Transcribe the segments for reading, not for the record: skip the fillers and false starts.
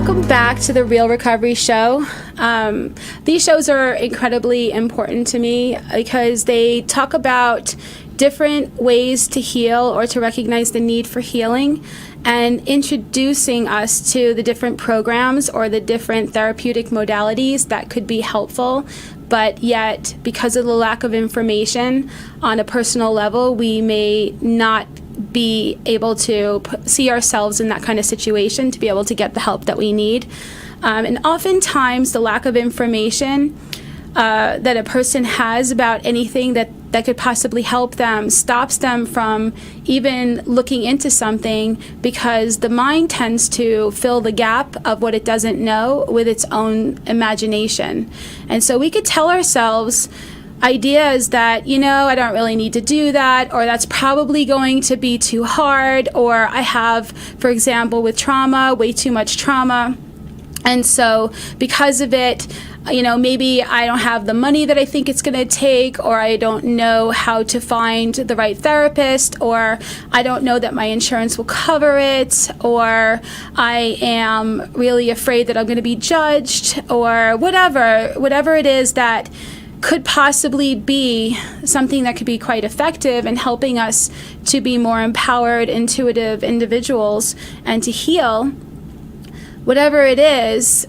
Welcome back to the Real Recovery Show. These shows are incredibly important to me because they talk about different ways to heal or to recognize the need for healing, and introducing us to the different programs or the different therapeutic modalities that could be helpful. But yet, because of the lack of information on a personal level, we may not be able to see ourselves in that kind of situation to be able to get the help that we need. And oftentimes, the lack of information that a person has about anything that could possibly help them stops them from even looking into something, because the mind tends to fill the gap of what it doesn't know with its own imagination. And so we could tell ourselves ideas that, I don't really need to do that, or that's probably going to be too hard, or I have, for example, with trauma, way too much trauma. And so because of it, maybe I don't have the money that I think it's going to take, or I don't know how to find the right therapist, or I don't know that my insurance will cover it, or I am really afraid that I'm going to be judged, or whatever it is that could possibly be something that could be quite effective in helping us to be more empowered, intuitive individuals and to heal. Whatever it is,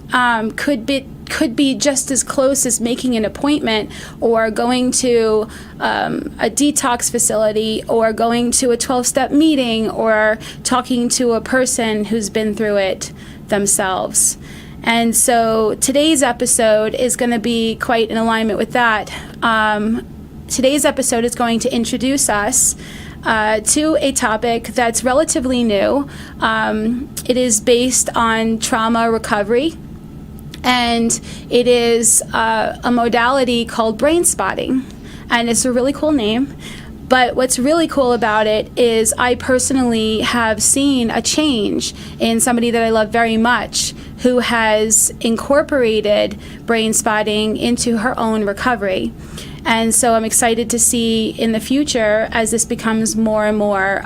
could be just as close as making an appointment, or going to a detox facility, or going to a 12-step meeting, or talking to a person who's been through it themselves. And so today's episode is going to be quite in alignment with that. Today's episode is going to introduce us to a topic that's relatively new. It is based on trauma recovery, and it is a modality called Brainspotting, and it's a really cool name. But what's really cool about it is I personally have seen a change in somebody that I love very much, who has incorporated Brainspotting into her own recovery. And so I'm excited to see in the future, as this becomes more and more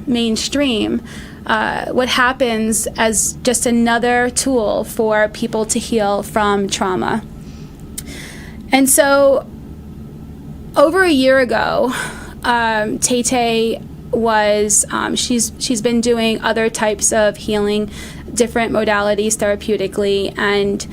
mainstream, what happens as just another tool for people to heal from trauma. And so over a year ago, Tay was, she's been doing other types of healing, different modalities therapeutically, and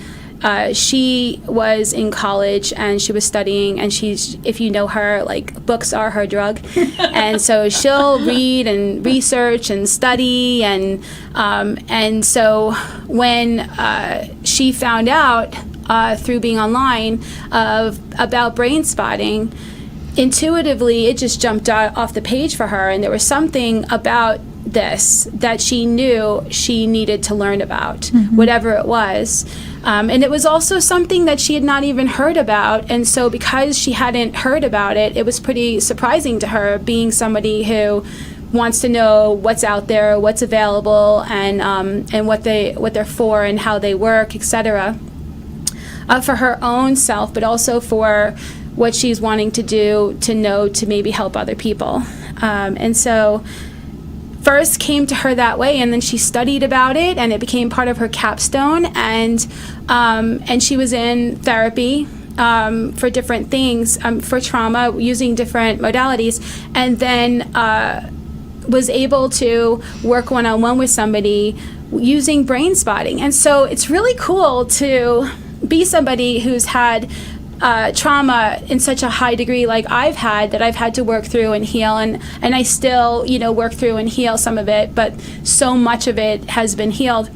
she was in college and she was studying, and she's, if you know her, like, books are her drug. And so she'll read and research and study, and so when she found out through being online about Brainspotting, intuitively it just jumped off the page for her, and there was something about this that she knew she needed to learn about, whatever it was. And it was also something that she had not even heard about, and so because she hadn't heard about it, it was pretty surprising to her, being somebody who wants to know what's out there, what's available, and what they're for and how they work, etc. For her own self, but also for what she's wanting to do, to know, to maybe help other people. And so first came to her that way, and then she studied about it, and it became part of her capstone, and she was in therapy for different things, for trauma, using different modalities, and then was able to work one-on-one with somebody using Brainspotting. And so it's really cool to be somebody who's had trauma in such a high degree like I've had, that I've had to work through and heal, and I still, work through and heal some of it, but so much of it has been healed.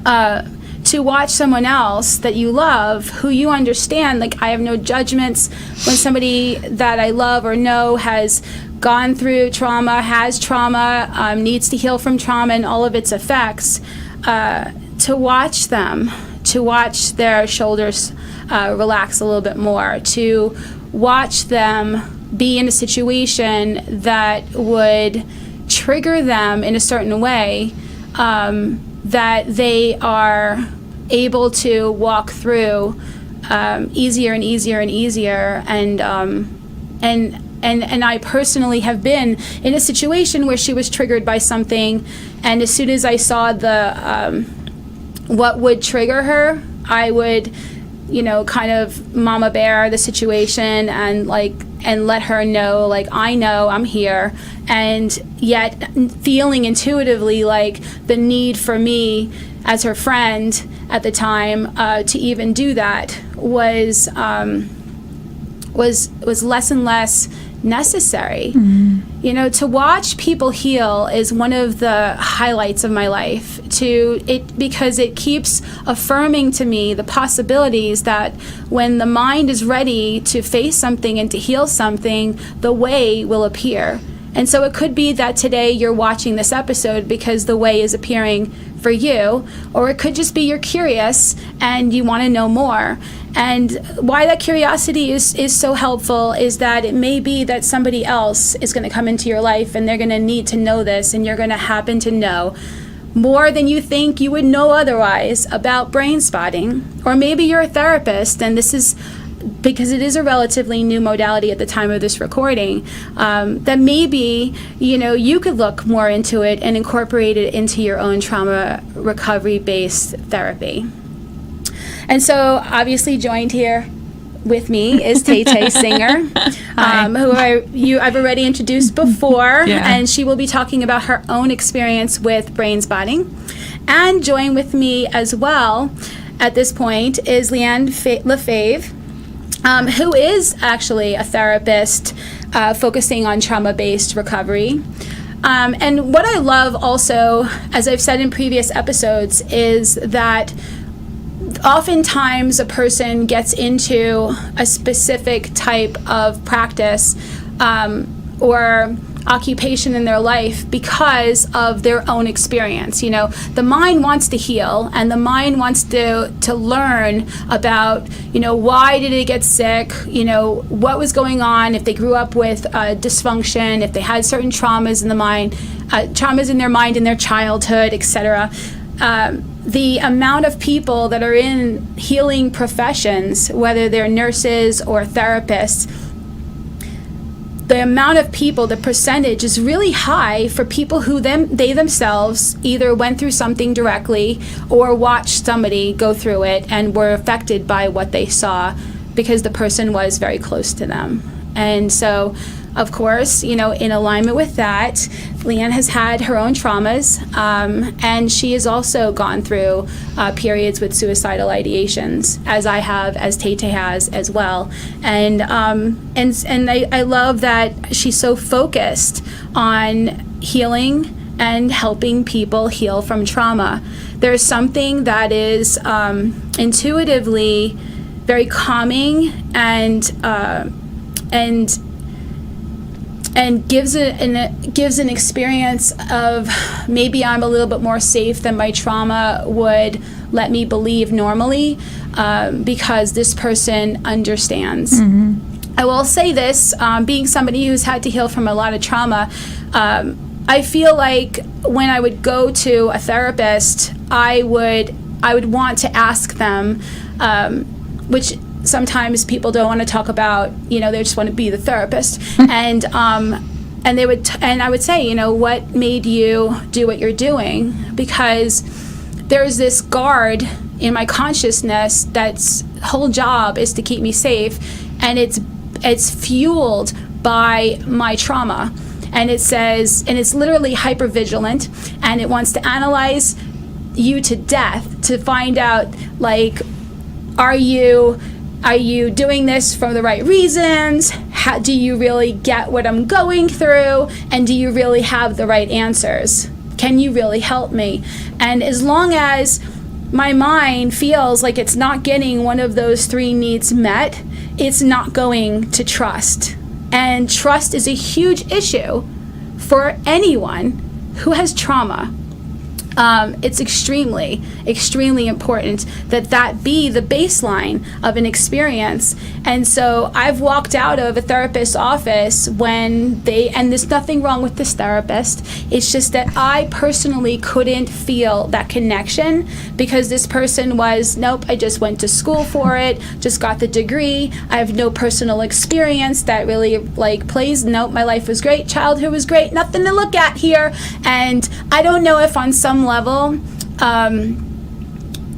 To watch someone else that you love, who you understand, like, I have no judgments when somebody that I love or know has gone through trauma, has trauma, needs to heal from trauma and all of its effects, to watch them, to watch their shoulders relax a little bit more, to watch them be in a situation that would trigger them in a certain way, that they are able to walk through easier and easier and easier. And I personally have been in a situation where she was triggered by something, and as soon as I saw the what would trigger her, I would, kind of mama bear the situation and let her know, I know I'm here, and yet feeling intuitively like the need for me as her friend at the time to even do that was less and less necessary. Mm-hmm. To watch people heal is one of the highlights of my life, because it keeps affirming to me the possibilities that when the mind is ready to face something and to heal something, the way will appear. And so it could be that today you're watching this episode because the way is appearing for you, or it could just be you're curious and you want to know more. And why that curiosity is so helpful is that it may be that somebody else is going to come into your life and they're going to need to know this, and you're going to happen to know more than you think you would know otherwise about brain spotting. Or maybe you're a therapist, and this is because it is a relatively new modality at the time of this recording, that maybe, you could look more into it and incorporate it into your own trauma recovery-based therapy. And so obviously joined here with me is Tay Singer, who I've already introduced before, and she will be talking about her own experience with Brainspotting. And joined with me as well at this point is Leanne Lefebvre, who is actually a therapist focusing on trauma-based recovery. And what I love also, as I've said in previous episodes, is that oftentimes a person gets into a specific type of practice or occupation in their life because of their own experience. The mind wants to heal, and the mind wants to learn about, why did it get sick, what was going on, if they grew up with dysfunction, if they had certain traumas in the mind, traumas in their mind in their childhood, etc. The amount of people that are in healing professions, whether they're nurses or therapists, the amount of people, the percentage is really high for people who they themselves either went through something directly or watched somebody go through it and were affected by what they saw because the person was very close to them. And so, of course, in alignment with that, Leanne has had her own traumas, and she has also gone through periods with suicidal ideations, as I have, as Tay has as well. And I love that she's so focused on healing and helping people heal from trauma. There's something that is intuitively very calming and gives an experience of maybe I'm a little bit more safe than my trauma would let me believe normally, because this person understands. Mm-hmm. I will say this, being somebody who's had to heal from a lot of trauma, I feel like when I would go to a therapist, I would want to ask them, which sometimes people don't want to talk about, they just want to be the therapist. And they would, and I would say, what made you do what you're doing? Because there's this guard in my consciousness that's whole job is to keep me safe, and it's fueled by my trauma. And it says, and it's literally hypervigilant, and it wants to analyze you to death to find out, are you doing this for the right reasons? Do you really get what I'm going through? And do you really have the right answers? Can you really help me? And as long as my mind feels like it's not getting one of those three needs met, it's not going to trust. And trust is a huge issue for anyone who has trauma. It's extremely, extremely important that be the baseline of an experience. And so I've walked out of a therapist's office and there's nothing wrong with this therapist. It's just that I personally couldn't feel that connection because this person was, nope, I just went to school for it, just got the degree. I have no personal experience that really plays. Nope, my life was great. Childhood was great. Nothing to look at here. And I don't know if on some level,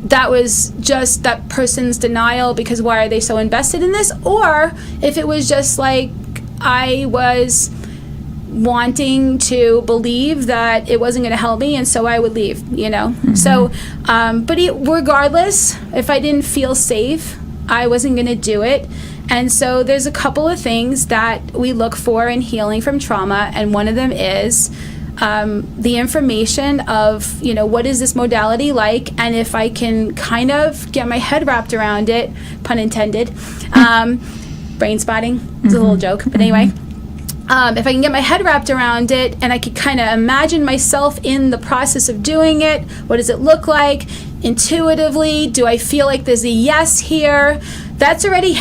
that was just that person's denial because why are they so invested in this? Or if it was just like I was wanting to believe that it wasn't going to help me and so I would leave, So, but regardless, if I didn't feel safe, I wasn't going to do it. And so there's a couple of things that we look for in healing from trauma, and one of them is the information of, what is this modality like, and if I can kind of get my head wrapped around it, pun intended, Brainspotting, it's a little joke, but anyway, if I can get my head wrapped around it and I could kind of imagine myself in the process of doing it, what does it look like intuitively? Do I feel like there's a yes here? That's already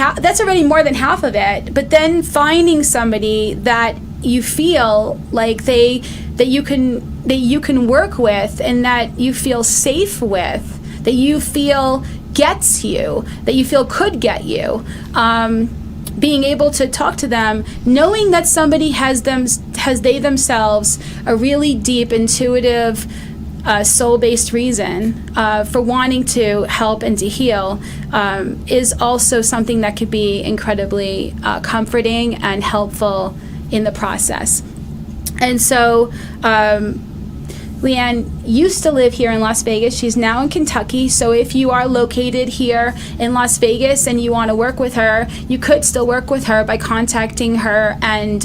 more than half of it. But then finding somebody that you feel like that you can work with and that you feel safe with, that you feel gets you, that you feel could get you. Being able to talk to them, knowing that somebody has they themselves a really deep, intuitive, soul-based reason for wanting to help and to heal is also something that could be incredibly comforting and helpful in the process. And so Leanne used to live here in Las Vegas. She's now in Kentucky. So if you are located here in Las Vegas and you want to work with her, you could still work with her by contacting her and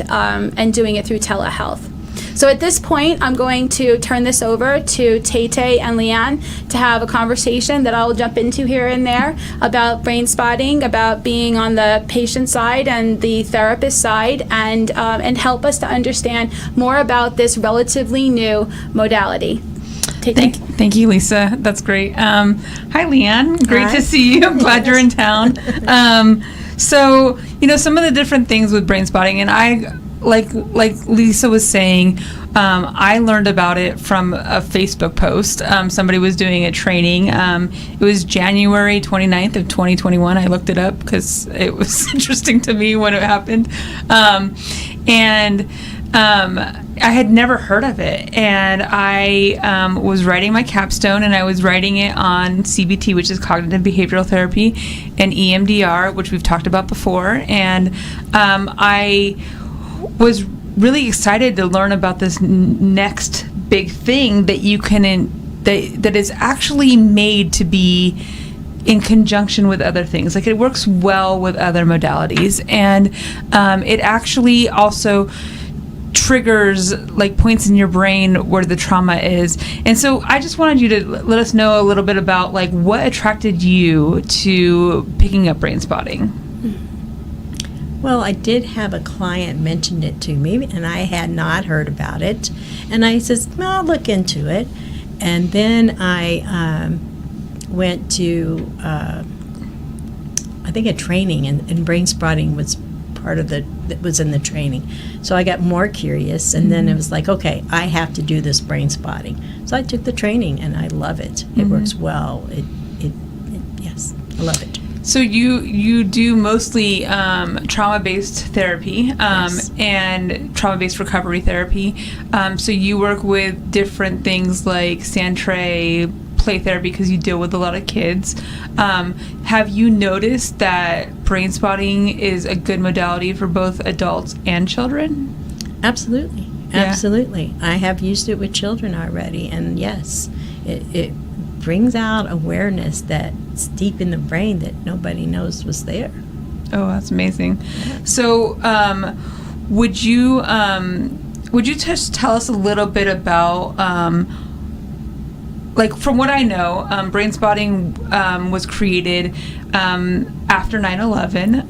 doing it through telehealth. So at this point, I'm going to turn this over to Tay-Tay and Leanne to have a conversation that I'll jump into here and there about Brainspotting, about being on the patient side and the therapist side, and help us to understand more about this relatively new modality. Thank you, Lisa. That's great. Hi, Leanne. Great to see you. I'm glad you're in town. So, some of the different things with Brainspotting, and I, like Lisa was saying, I learned about it from a Facebook post. Somebody was doing a training. It was January 29th of 2021. I looked it up because it was interesting to me when it happened. I had never heard of it, and I was writing my capstone, and I was writing it on CBT, which is cognitive behavioral therapy, and EMDR, which we've talked about before, and I was really excited to learn about this next big thing that you can that is actually made to be in conjunction with other things. Like, it works well with other modalities, and it actually also triggers like points in your brain where the trauma is. And so I just wanted you to let us know a little bit about like what attracted you to picking up Brainspotting. Well, I did have a client mention it to me, and I had not heard about it. And I says, "No, I'll look into it." And then I went to, I think, a training, and Brainspotting was part of that was in the training. So I got more curious, and then it was like, okay, I have to do this Brainspotting. So I took the training, and I love it. It works well. Yes, I love it. So you do mostly trauma-based therapy Yes. and trauma-based recovery therapy. So you work with different things like Sandtray, play therapy, because you deal with a lot of kids. Have you noticed that Brainspotting is a good modality for both adults and children? Absolutely. Yeah. Absolutely. I have used it with children already, and yes, it brings out awareness that's deep in the brain that nobody knows was there. Oh, that's amazing. So, would you just tell us a little bit about, like, from what I know, Brainspotting was created after 9/11.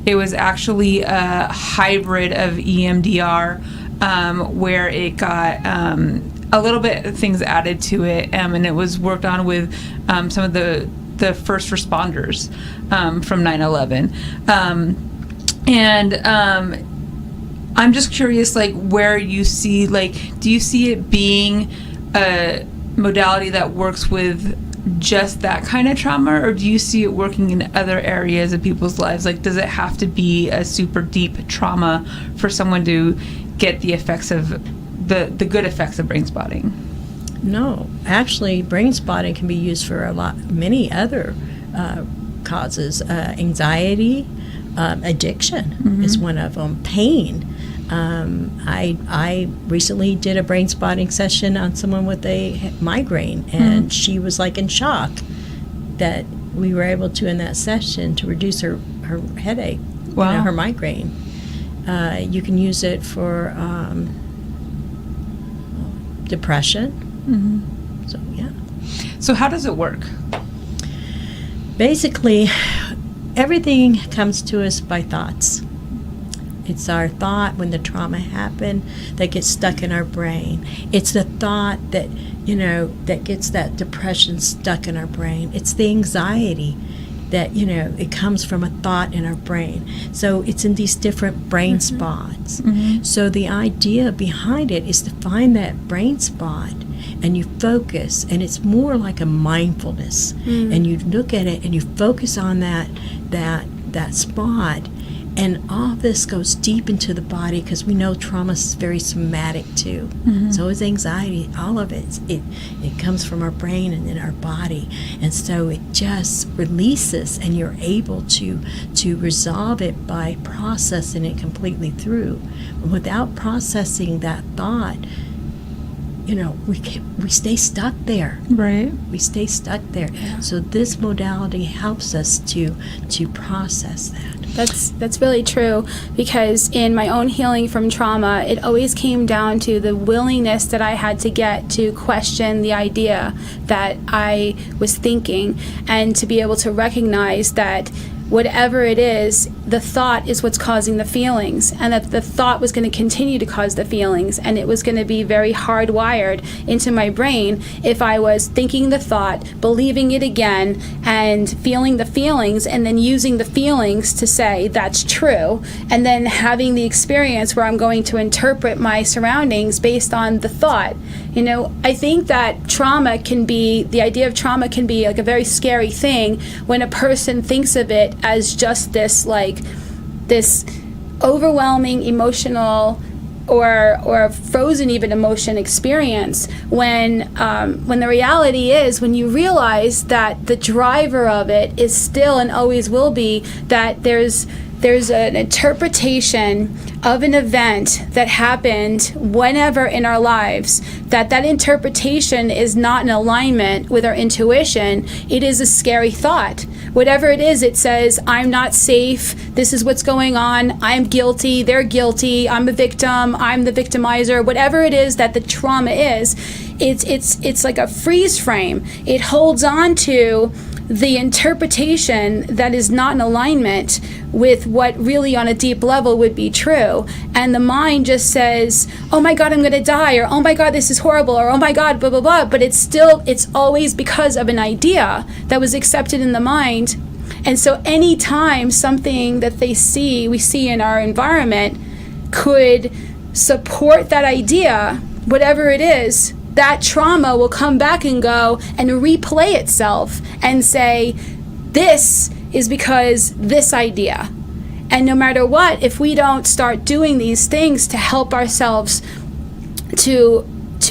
It was actually a hybrid of EMDR, where it got a little bit of things added to it, and it was worked on with some of the first responders from 9/11. I'm just curious, like, where you see, like, do you see it being a modality that works with just that kind of trauma, or do you see it working in other areas of people's lives? Like, does it have to be a super deep trauma for someone to get the effects of the good effects of Brainspotting? No, actually, brain spotting can be used for many other causes. Anxiety, addiction is one of them. Pain. I recently did a brain spotting session on someone with a migraine, and she was like in shock that we were able to, in that session, to reduce her headache, Wow. her migraine. You can use it for depression. So, yeah. So how does it work? Basically, everything comes to us by thoughts. It's our thought when the trauma happened that gets stuck in our brain. It's the thought that, that gets that depression stuck in our brain. It's the anxiety that, it comes from a thought in our brain. So it's in these different brain spots. So the idea behind it is to find that brain spot and you focus, and it's more like a mindfulness. And you look at it and you focus on that spot. And all this goes deep into the body, because we know trauma is very somatic too. So is anxiety. All of it comes from our brain and in our body. And so it just releases, and you're able to resolve it by processing it completely through. Without processing that thought, we stay stuck there. Right. We stay stuck there. So this modality helps us to process that. That's really true, because in my own healing from trauma, it always came down to the willingness that I had to get to question the idea that I was thinking, and to be able to recognize that whatever it is, the thought is what's causing the feelings, and that the thought was going to continue to cause the feelings, and it was going to be very hardwired into my brain if I was thinking the thought, believing it again, and feeling the feelings, and then using the feelings to say that's true, and then having the experience where I'm going to interpret my surroundings based on the thought. I think that the idea of trauma can be like a very scary thing when a person thinks of it as just this overwhelming emotional or frozen even emotion experience, when the reality is, when you realize that the driver of it is still and always will be that there's an interpretation of an event that happened whenever in our lives, that interpretation is not in alignment with our intuition. It is a scary thought. Whatever it is, it says, I'm not safe, this is what's going on, I'm guilty, they're guilty, I'm a victim, I'm the victimizer. Whatever it is that the trauma is, it's like a freeze frame. It holds on to the interpretation that is not in alignment with what really on a deep level would be true. And the mind just says, oh my God, I'm going to die, or oh my God, this is horrible, or oh my God, blah, blah, blah. But it's always because of an idea that was accepted in the mind. And so anytime something that we see in our environment could support that idea, whatever it is, that trauma will come back and go and replay itself and say, this is because this idea. And no matter what, if we don't start doing these things to help ourselves to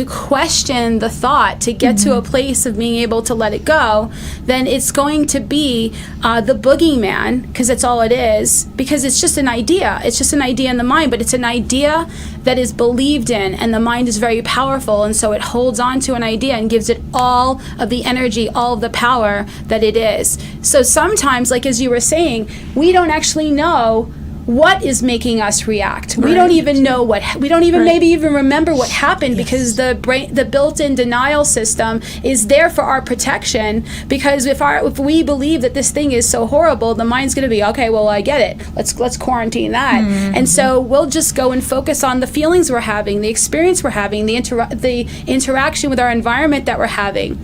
question the thought, to get to a place of being able to let it go, then it's going to be the boogeyman, because that's all it is, because it's just an idea. It's just an idea in the mind, but it's an idea that is believed in, and the mind is very powerful, and so it holds on to an idea and gives it all of the energy, all of the power that it is. So sometimes, like as you were saying, we don't actually know what is making us react. We don't even know maybe even remember what happened, because the built-in denial system is there for our protection, because if we believe that this thing is so horrible, the mind's going to be, okay, well, I get it, let's quarantine that. And so we'll just go and focus on the feelings we're having, the experience we're having, the interaction with our environment that we're having,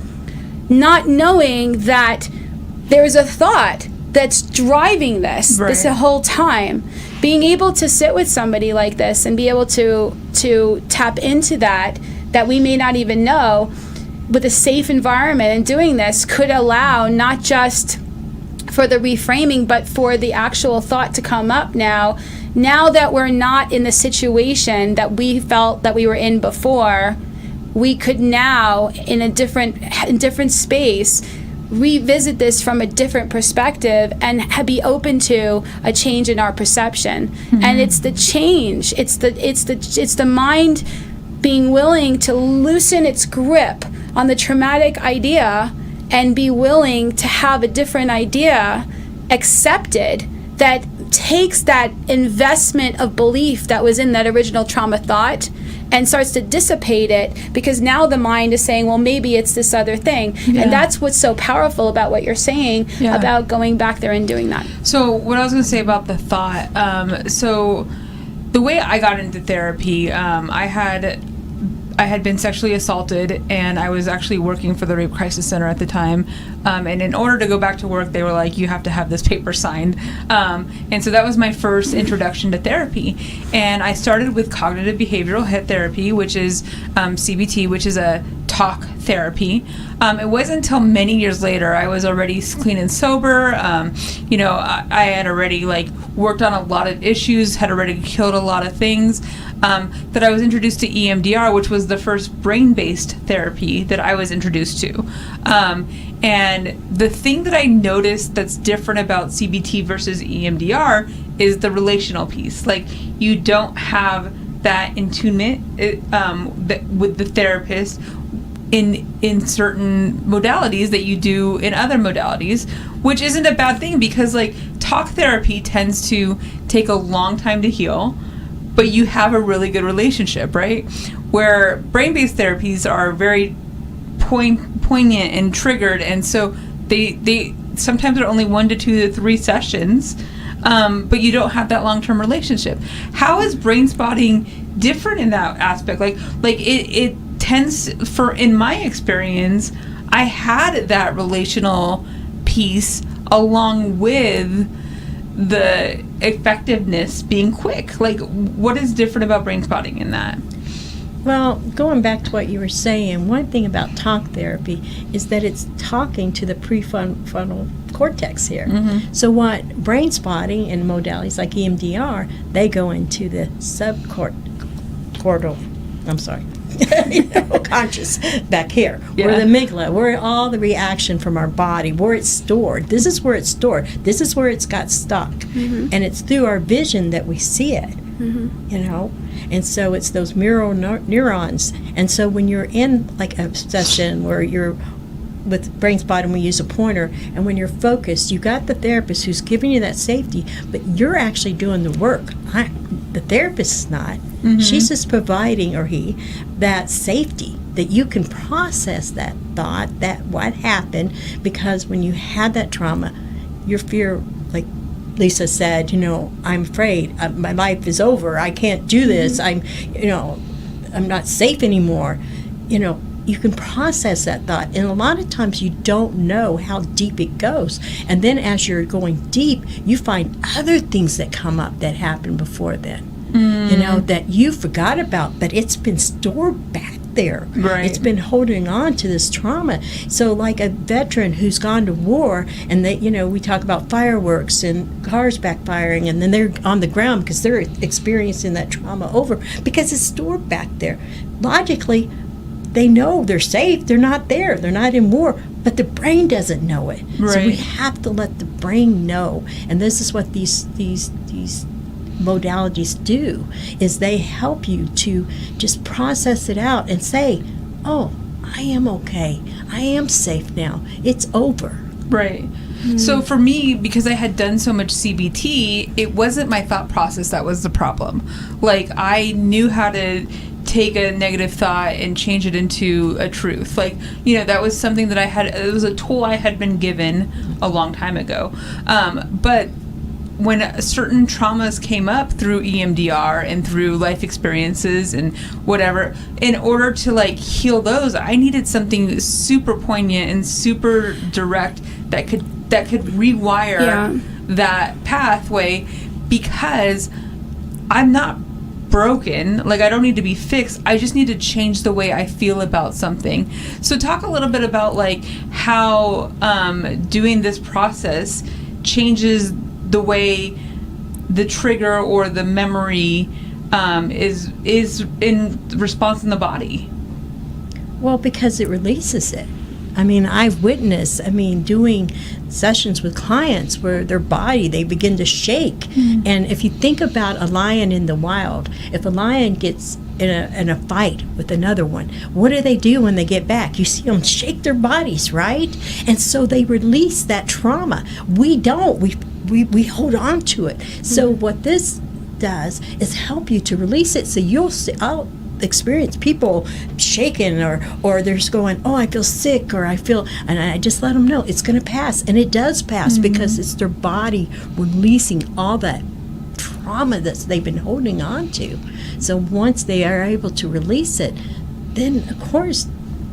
not knowing that there's a thought that's driving this whole time. Being able to sit with somebody like this and be able to tap into that we may not even know, with a safe environment, and doing this could allow not just for the reframing, but for the actual thought to come up now that we're not in the situation that we felt that we were in before. we could now, in a different space, revisit this from a different perspective and be open to a change in our perception. Mm-hmm. And it's the change. It's the mind being willing to loosen its grip on the traumatic idea and be willing to have a different idea accepted that takes that investment of belief that was in that original trauma thought and starts to dissipate it, because now the mind is saying, well, maybe it's this other thing. Yeah. And that's what's so powerful about what you're saying about going back there and doing that. So what I was going to say about the thought, so the way I got into therapy, I had been sexually assaulted, and I was actually working for the Rape Crisis Center at the time. And in order to go back to work, they were like, you have to have this paper signed. And so that was my first introduction to therapy. And I started with cognitive behavioral head therapy, which is CBT, which is a talk therapy. It wasn't until many years later, I was already clean and sober. I had already worked on a lot of issues, had already killed a lot of things, that I was introduced to EMDR, which was the first brain-based therapy that I was introduced to. And the thing that I noticed that's different about CBT versus EMDR is the relational piece. You don't have that attunement with the therapist in certain modalities that you do in other modalities, which isn't a bad thing, because talk therapy tends to take a long time to heal, but you have a really good relationship, right? Where brain-based therapies are very poignant and triggered, and so they sometimes are only 1 to 2 to 3 sessions, but you don't have that long-term relationship. How is Brainspotting different in that aspect? It tends, for in my experience, I had that relational piece along with the effectiveness being quick. What is different about Brainspotting in that? Well, going back to what you were saying, one thing about talk therapy is that it's talking to the prefrontal cortex here. Mm-hmm. So what Brainspotting and modalities like EMDR, they go into the conscious back here, where the amygdala, where all the reaction from our body, where it's stored. This is where it's stored. This is where it's got stuck. Mm-hmm. And it's through our vision that we see it, And so it's those mirror neurons. And so when you're in a session where you're with Brainspotting, we use a pointer, and when you're focused, you got the therapist who's giving you that safety, but you're actually doing the work. The therapist is not. Mm-hmm. She's just providing, or he, that safety, that you can process that thought, that what happened, because when you had that trauma, your fear, like Lisa said, I'm afraid, my life is over, I can't do this, mm-hmm. I'm not safe anymore. You can process that thought, and a lot of times you don't know how deep it goes. And then as you're going deep, you find other things that come up that happened before then, that you forgot about, but it's been stored back there. Right. It's been holding on to this trauma. So like a veteran who's gone to war, and they, we talk about fireworks and cars backfiring, and then they're on the ground because they're experiencing that trauma over, because it's stored back there. Logically, they know they're safe. They're not there. They're not in war. But the brain doesn't know it. Right. So we have to let the brain know. And this is what these modalities do, is they help you to just process it out and say, oh, I am okay. I am safe now. It's over. Right. Mm-hmm. So for me, because I had done so much CBT, it wasn't my thought process that was the problem. I knew how to take a negative thought and change it into a truth. That was something that it was a tool I had been given a long time ago. But when certain traumas came up through EMDR and through life experiences and whatever, in order to heal those, I needed something super poignant and super direct that could rewire that pathway, because I'm not broken. I don't need to be fixed. I just need to change the way I feel about something. So talk a little bit about how doing this process changes the way the trigger or the memory is in response in the body. Well, because it releases it. I mean, I've witnessed, doing sessions with clients where their body, they begin to shake. Mm-hmm. And if you think about a lion in the wild, if a lion gets in a fight with another one, what do they do when they get back? You see them shake their bodies, right? And so they release that trauma. We don't. We hold on to it. So what this does is help you to release it. So I'll experience people shaking or they're just going, oh, I feel sick, or and I just let them know it's going to pass. And it does pass because it's their body releasing all that trauma that they've been holding on to. So once they are able to release it, then of course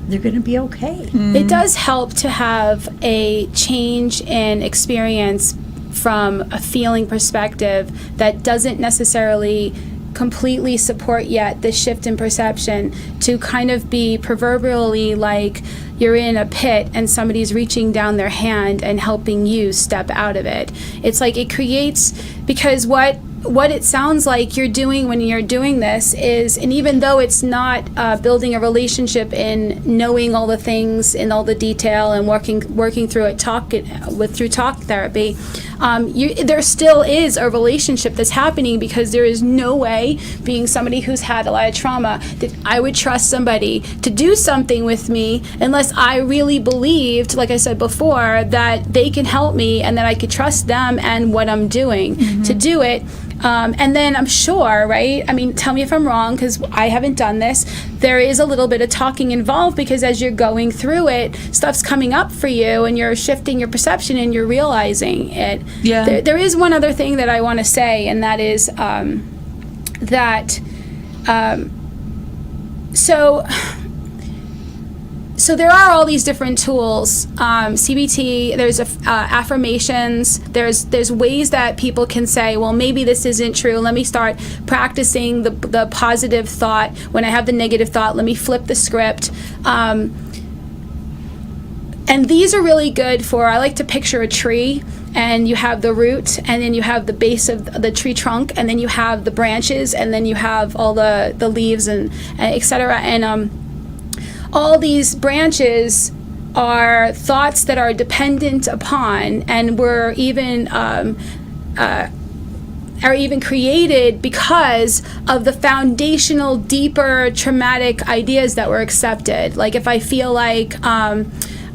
they're going to be okay. It does help to have a change in experience from a feeling perspective that doesn't necessarily completely support yet the shift in perception, to kind of be proverbially like you're in a pit and somebody's reaching down their hand and helping you step out of it. It's like it creates, because what it sounds like you're doing when you're doing this is, and even though it's not building a relationship in knowing all the things in all the detail and working through it, through talk therapy, there still is a relationship that's happening, because there is no way, being somebody who's had a lot of trauma, that I would trust somebody to do something with me unless I really believed, like I said before, that they can help me and that I could trust them and what I'm doing to do it. And then I'm sure, right? I mean, tell me if I'm wrong, because I haven't done this. There is a little bit of talking involved, because as you're going through it, stuff's coming up for you and you're shifting your perception and you're realizing it. Yeah. There is one other thing that I want to say, and that is So there are all these different tools, CBT, there's affirmations, there's ways that people can say, well, maybe this isn't true. Let me start practicing the positive thought. When I have the negative thought, let me flip the script. And these are really good for, I like to picture a tree, and you have the root, and then you have the base of the tree trunk, and then you have the branches, and then you have all the leaves and et cetera. And all these branches are thoughts that are dependent upon, and were even created because of the foundational, deeper traumatic ideas that were accepted. Like if I feel like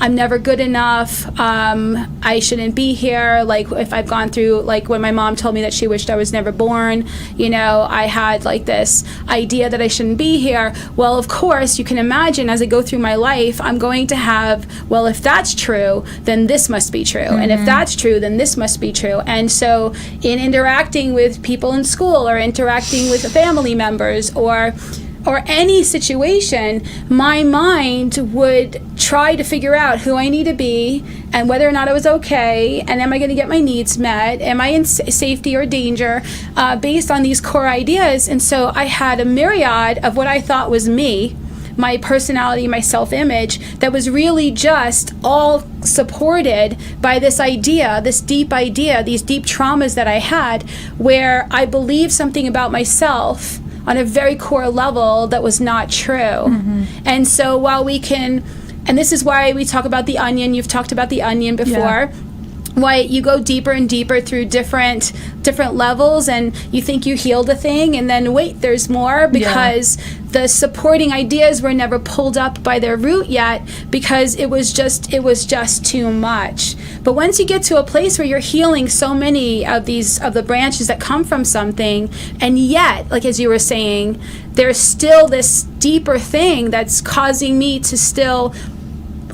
I'm never good enough, I shouldn't be here, like if I've gone through, like when my mom told me that she wished I was never born, I had like this idea that I shouldn't be here. Well, of course, you can imagine as I go through my life, I'm going to have, well, if that's true, then this must be true. And if that's true, then this must be true. And so in interacting with people in school, or interacting with family members, or any situation, my mind would try to figure out who I need to be and whether or not I was okay, and am I going to get my needs met, am I in safety or danger, based on these core ideas. And so I had a myriad of what I thought was me, my personality, my self-image, that was really just all supported by this idea, this deep idea, these deep traumas that I had, where I believed something about myself on a very core level that was not true. And so while we can, and this is why we talk about the onion, you've talked about the onion before, why you go deeper and deeper through different levels, and you think you healed a thing, and then wait, there's more, because the supporting ideas were never pulled up by their root yet, because it was just too much. But once you get to a place where you're healing so many of the branches that come from something, and yet, like as you were saying, there's still this deeper thing that's causing me to still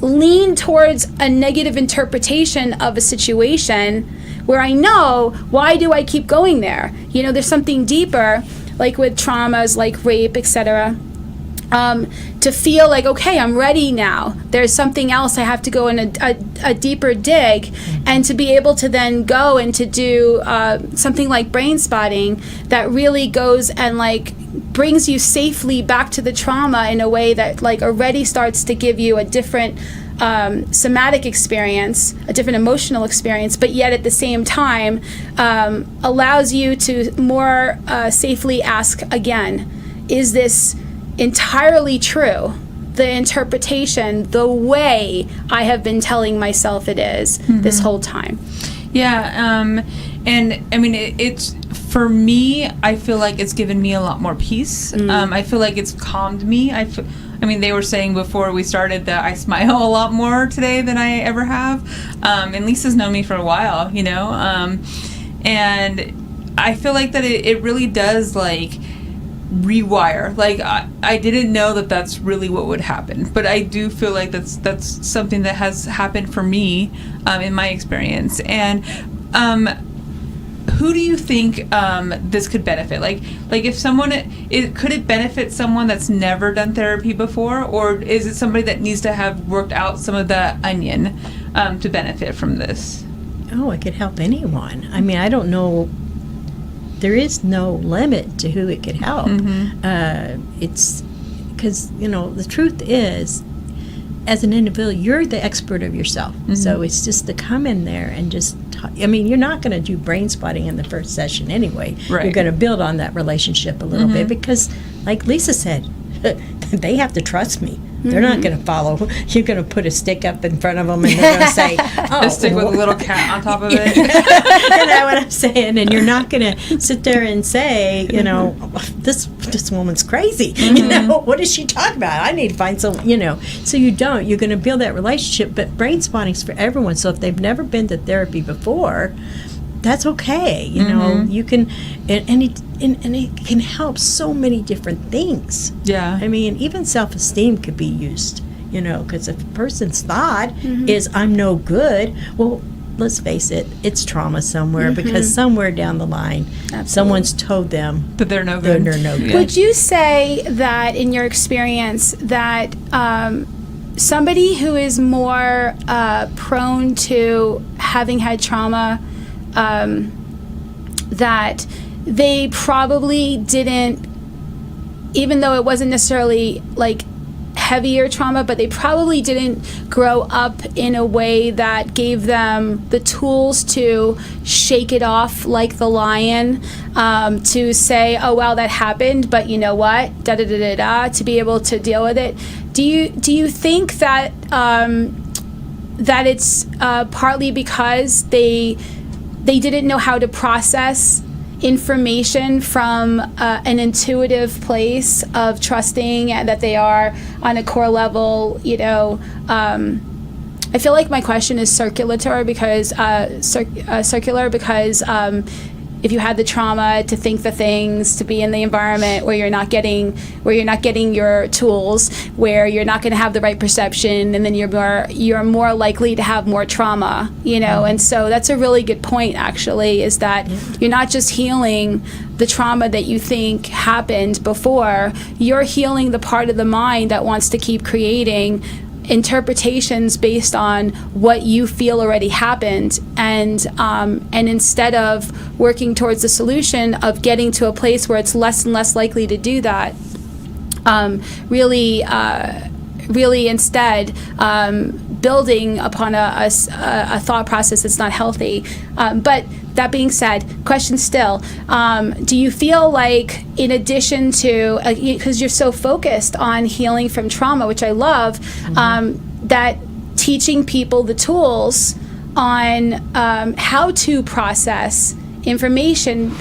lean towards a negative interpretation of a situation, where I know, why do I keep going there? There's something deeper, like with traumas like rape, etc. To feel like, okay, I'm ready now. There's something else. I have to go in a deeper dig, and to be able to then go and to do something like Brainspotting that really goes and like brings you safely back to the trauma in a way that like already starts to give you a different somatic experience, a different emotional experience, but yet at the same time allows you to more safely ask again, is this entirely true? the interpretation the way I have been telling myself it is this whole time. Yeah, and I mean, it's for me, I feel like it's given me a lot more peace. I feel like it's calmed me. I mean, they were saying before we started that I smile a lot more today than I ever have. And Lisa's known me for a while, you know? And I feel like that it really does, like, rewire. Like, I didn't know that that's really what would happen. But I do feel like that's something that has happened for me in my experience. And who do you think this could benefit? Like if someone, could it benefit someone that's never done therapy before, or is it somebody that needs to have worked out some of the onion to benefit from this? Oh, it could help anyone. I mean, I don't know. There is no limit to who it could help. It's because, you know, the truth is, as an individual, you're the expert of yourself. So it's just to come in there and just I mean, you're not going to do brain spotting in the first session anyway. Right. You're going to build on that relationship a little bit because, like Lisa said, they have to trust me. They're not going to follow. You're going to put a stick up in front of them and they're going to say, oh. A stick with a little cat on top of it. You know what I'm saying? And you're not going to sit there and say, you know, this woman's crazy. You know, what does she talk about? I need to find some, you know. So you don't. You're going to build that relationship. But brain spotting's for everyone. So if they've never been to therapy before, that's okay. You know, you can, and it can help so many different things. Yeah. I mean, even self-esteem could be used, you know, because if a person's thought is, I'm no good, well, let's face it, it's trauma somewhere because somewhere down the line, someone's told them that they're no good. They're no good. Would you say that in your experience that somebody who is more prone to having had trauma, that they probably didn't, even though it wasn't necessarily like heavier trauma, but they probably didn't grow up in a way that gave them the tools to shake it off like the lion, to say, oh, well, that happened, but you know what, to be able to deal with it. Do you think that that it's partly because they didn't know how to process information from an intuitive place of trusting that they are on a core level, you know? I feel like my question is circular because if you had the trauma to think the things, to be in the environment where you're not getting your tools, where you're not going to have the right perception, and then you're more likely to have more trauma, you know. And so that's a really good point, actually, is that you're not just healing the trauma that you think happened before, you're healing the part of the mind that wants to keep creating interpretations based on what you feel already happened, and instead of working towards the solution of getting to a place where it's less and less likely to do that, really instead building upon a thought process that's not healthy. But that being said, question still, do you feel like, in addition to, because you're so focused on healing from trauma, which I love, that teaching people the tools on how to process information,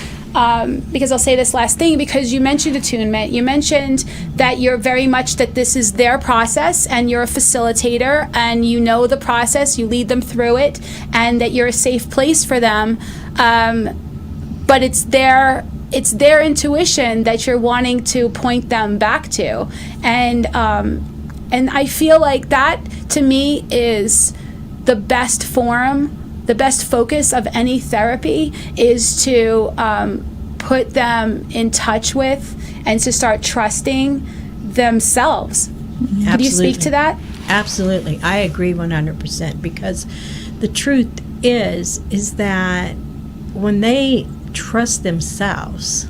because I'll say this last thing, because you mentioned attunement, you mentioned that you're very much that this is their process and you're a facilitator and you know the process, you lead them through it, and that you're a safe place for them, but it's their intuition that you're wanting to point them back to, and I feel like that, to me, is the best form. The best focus of any therapy is to put them in touch with and to start trusting themselves. Absolutely. Could you speak to that? Absolutely. I agree 100%, because the truth is that when they trust themselves,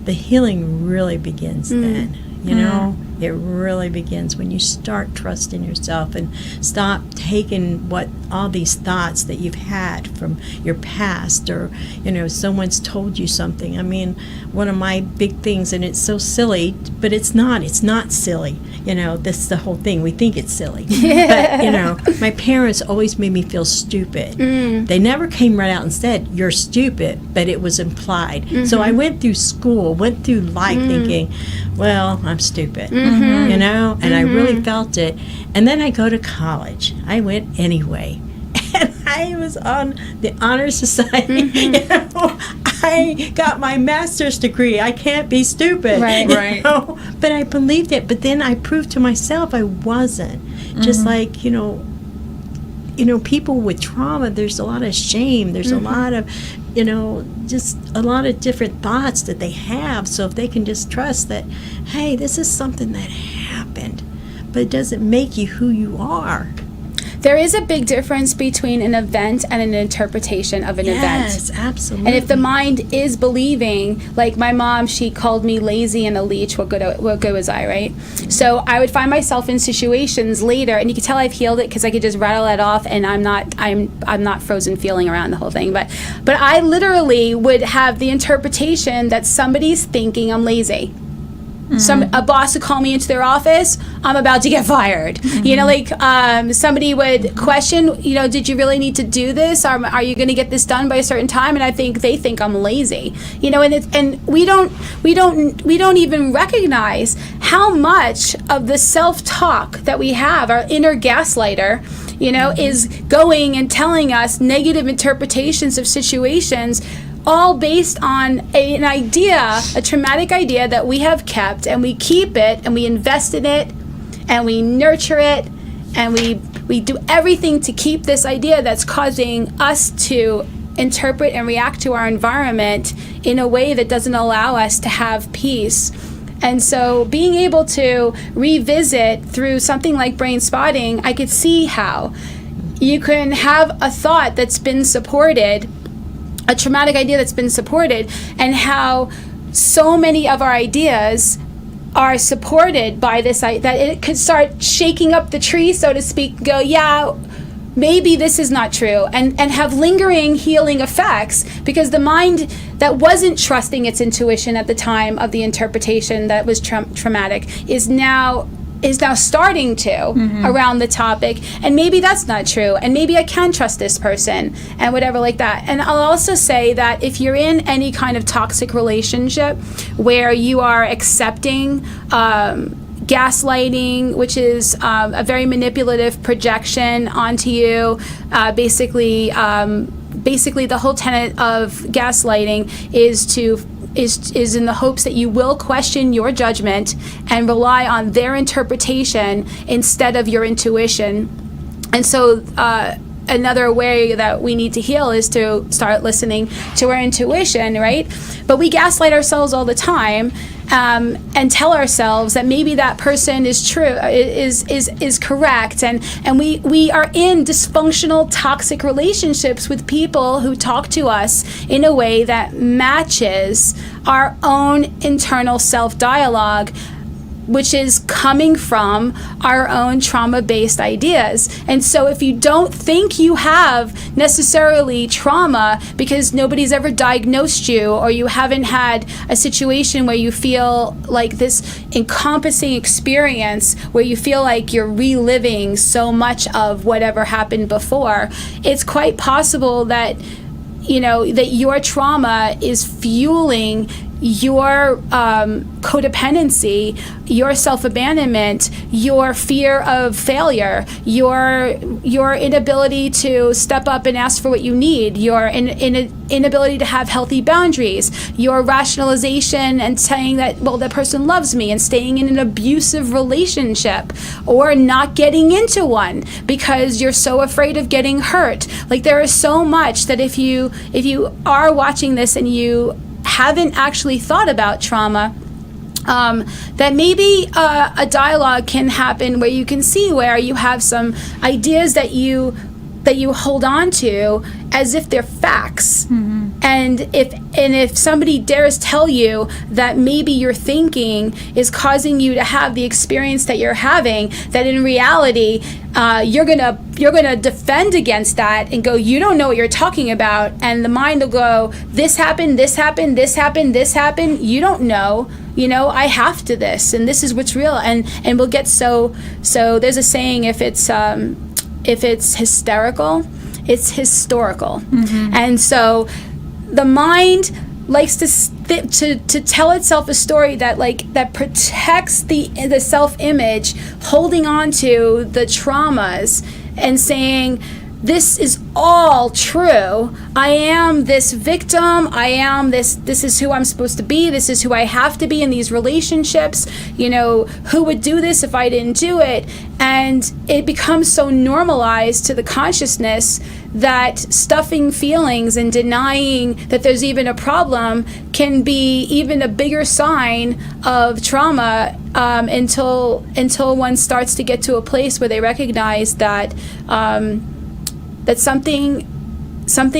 the healing really begins then. You know, it really begins when you start trusting yourself and stop taking all these thoughts that you've had from your past, or, you know, someone's told you something. I mean, one of my big things, and it's so silly, but it's not silly. You know, that's the whole thing. We think it's silly. But, you know, my parents always made me feel stupid. They never came right out and said, "You're stupid," but it was implied. So I went through school, went through life thinking, well, I'm stupid, you know, and I really felt it. And then I go to college. I went anyway. And I was on the Honor Society. You know, I got my master's degree. I can't be stupid. Right. You know? But I believed it. But then I proved to myself I wasn't. Just like, you know, people with trauma, there's a lot of shame. There's a lot of, you know, just a lot of different thoughts that they have. So if they can just trust that, hey, this is something that happened, but it doesn't make you who you are. There is a big difference between an event and an interpretation of an event. Yes, absolutely. And if the mind is believing, like my mom, she called me lazy and a leech, what good was I, right? So I would find myself in situations later, and you can tell I've healed it because I could just rattle that off, and I'm not frozen feeling around the whole thing. But I literally would have the interpretation that somebody's thinking I'm lazy. A boss would call me into their office, I'm about to get fired. You know, like somebody would question, you know, did you really need to do this? Are you going to get this done by a certain time? And I think they think I'm lazy. You know, and we don't even recognize how much of the self-talk that we have, our inner gaslighter, you know, is going and telling us negative interpretations of situations, all based on an idea, a traumatic idea that we have kept, and we keep it, and we invest in it, and we nurture it, and we do everything to keep this idea that's causing us to interpret and react to our environment in a way that doesn't allow us to have peace. And so being able to revisit through something like Brainspotting, I could see how you can have a thought that's been supported, a traumatic idea that's been supported, and how so many of our ideas are supported by this, that it could start shaking up the tree, so to speak, go, yeah, maybe this is not true, and have lingering healing effects, because the mind that wasn't trusting its intuition at the time of the interpretation that was traumatic is now starting to around the topic, and maybe that's not true, and maybe I can trust this person, and whatever like that. And I'll also say that if you're in any kind of toxic relationship where you are accepting gaslighting, which is a very manipulative projection onto you, basically the whole tenet of gaslighting is in the hopes that you will question your judgment and rely on their interpretation instead of your intuition. And so another way that we need to heal is to start listening to our intuition, right? But we gaslight ourselves all the time, and tell ourselves that maybe that person is true, is correct, and we are in dysfunctional, toxic relationships with people who talk to us in a way that matches our own internal self-dialogue, which is coming from our own trauma-based ideas. And so if you don't think you have necessarily trauma because nobody's ever diagnosed you, or you haven't had a situation where you feel like this encompassing experience where you feel like you're reliving so much of whatever happened before, it's quite possible that, you know, that your trauma is fueling your codependency, your self-abandonment, your fear of failure, your inability to step up and ask for what you need, your inability to have healthy boundaries, your rationalization and saying that, well, that person loves me, and staying in an abusive relationship, or not getting into one because you're so afraid of getting hurt. Like, there is so much that if you are watching this and you haven't actually thought about trauma, that maybe a dialogue can happen where you can see where you have some ideas that you hold on to as if they're facts, And if somebody dares tell you that maybe your thinking is causing you to have the experience that you're having, that in reality you're gonna defend against that and go, you don't know what you're talking about, and the mind will go, this happened, this happened, this happened, this happened. You don't know. I have to this, and this is what's real, and we'll get so. There's a saying: if it's hysterical, it's historical, and so the mind likes to tell itself a story that protects the self-image, holding on to the traumas and saying, this is all true. I am this victim. I am this is who I'm supposed to be. This is who I have to be in these relationships. Who would do this if I didn't do it? And it becomes so normalized to the consciousness that stuffing feelings and denying that there's even a problem can be even a bigger sign of trauma, until one starts to get to a place where they recognize that that something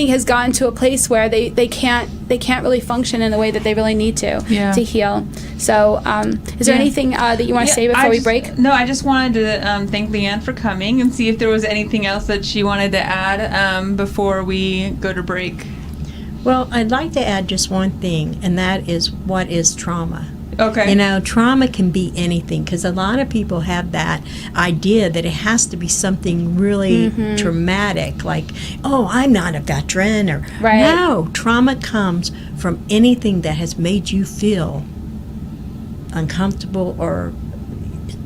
has gotten to a place where they can't really function in the way that they really need to heal. So is there anything that you want to say before we break? No, I just wanted to thank Leanne for coming and see if there was anything else that she wanted to add before we go to break. Well, I'd like to add just one thing, and that is, what is trauma? Okay. Trauma can be anything, because a lot of people have that idea that it has to be something really traumatic, like, oh, I'm not a veteran, or no, trauma comes from anything that has made you uncomfortable or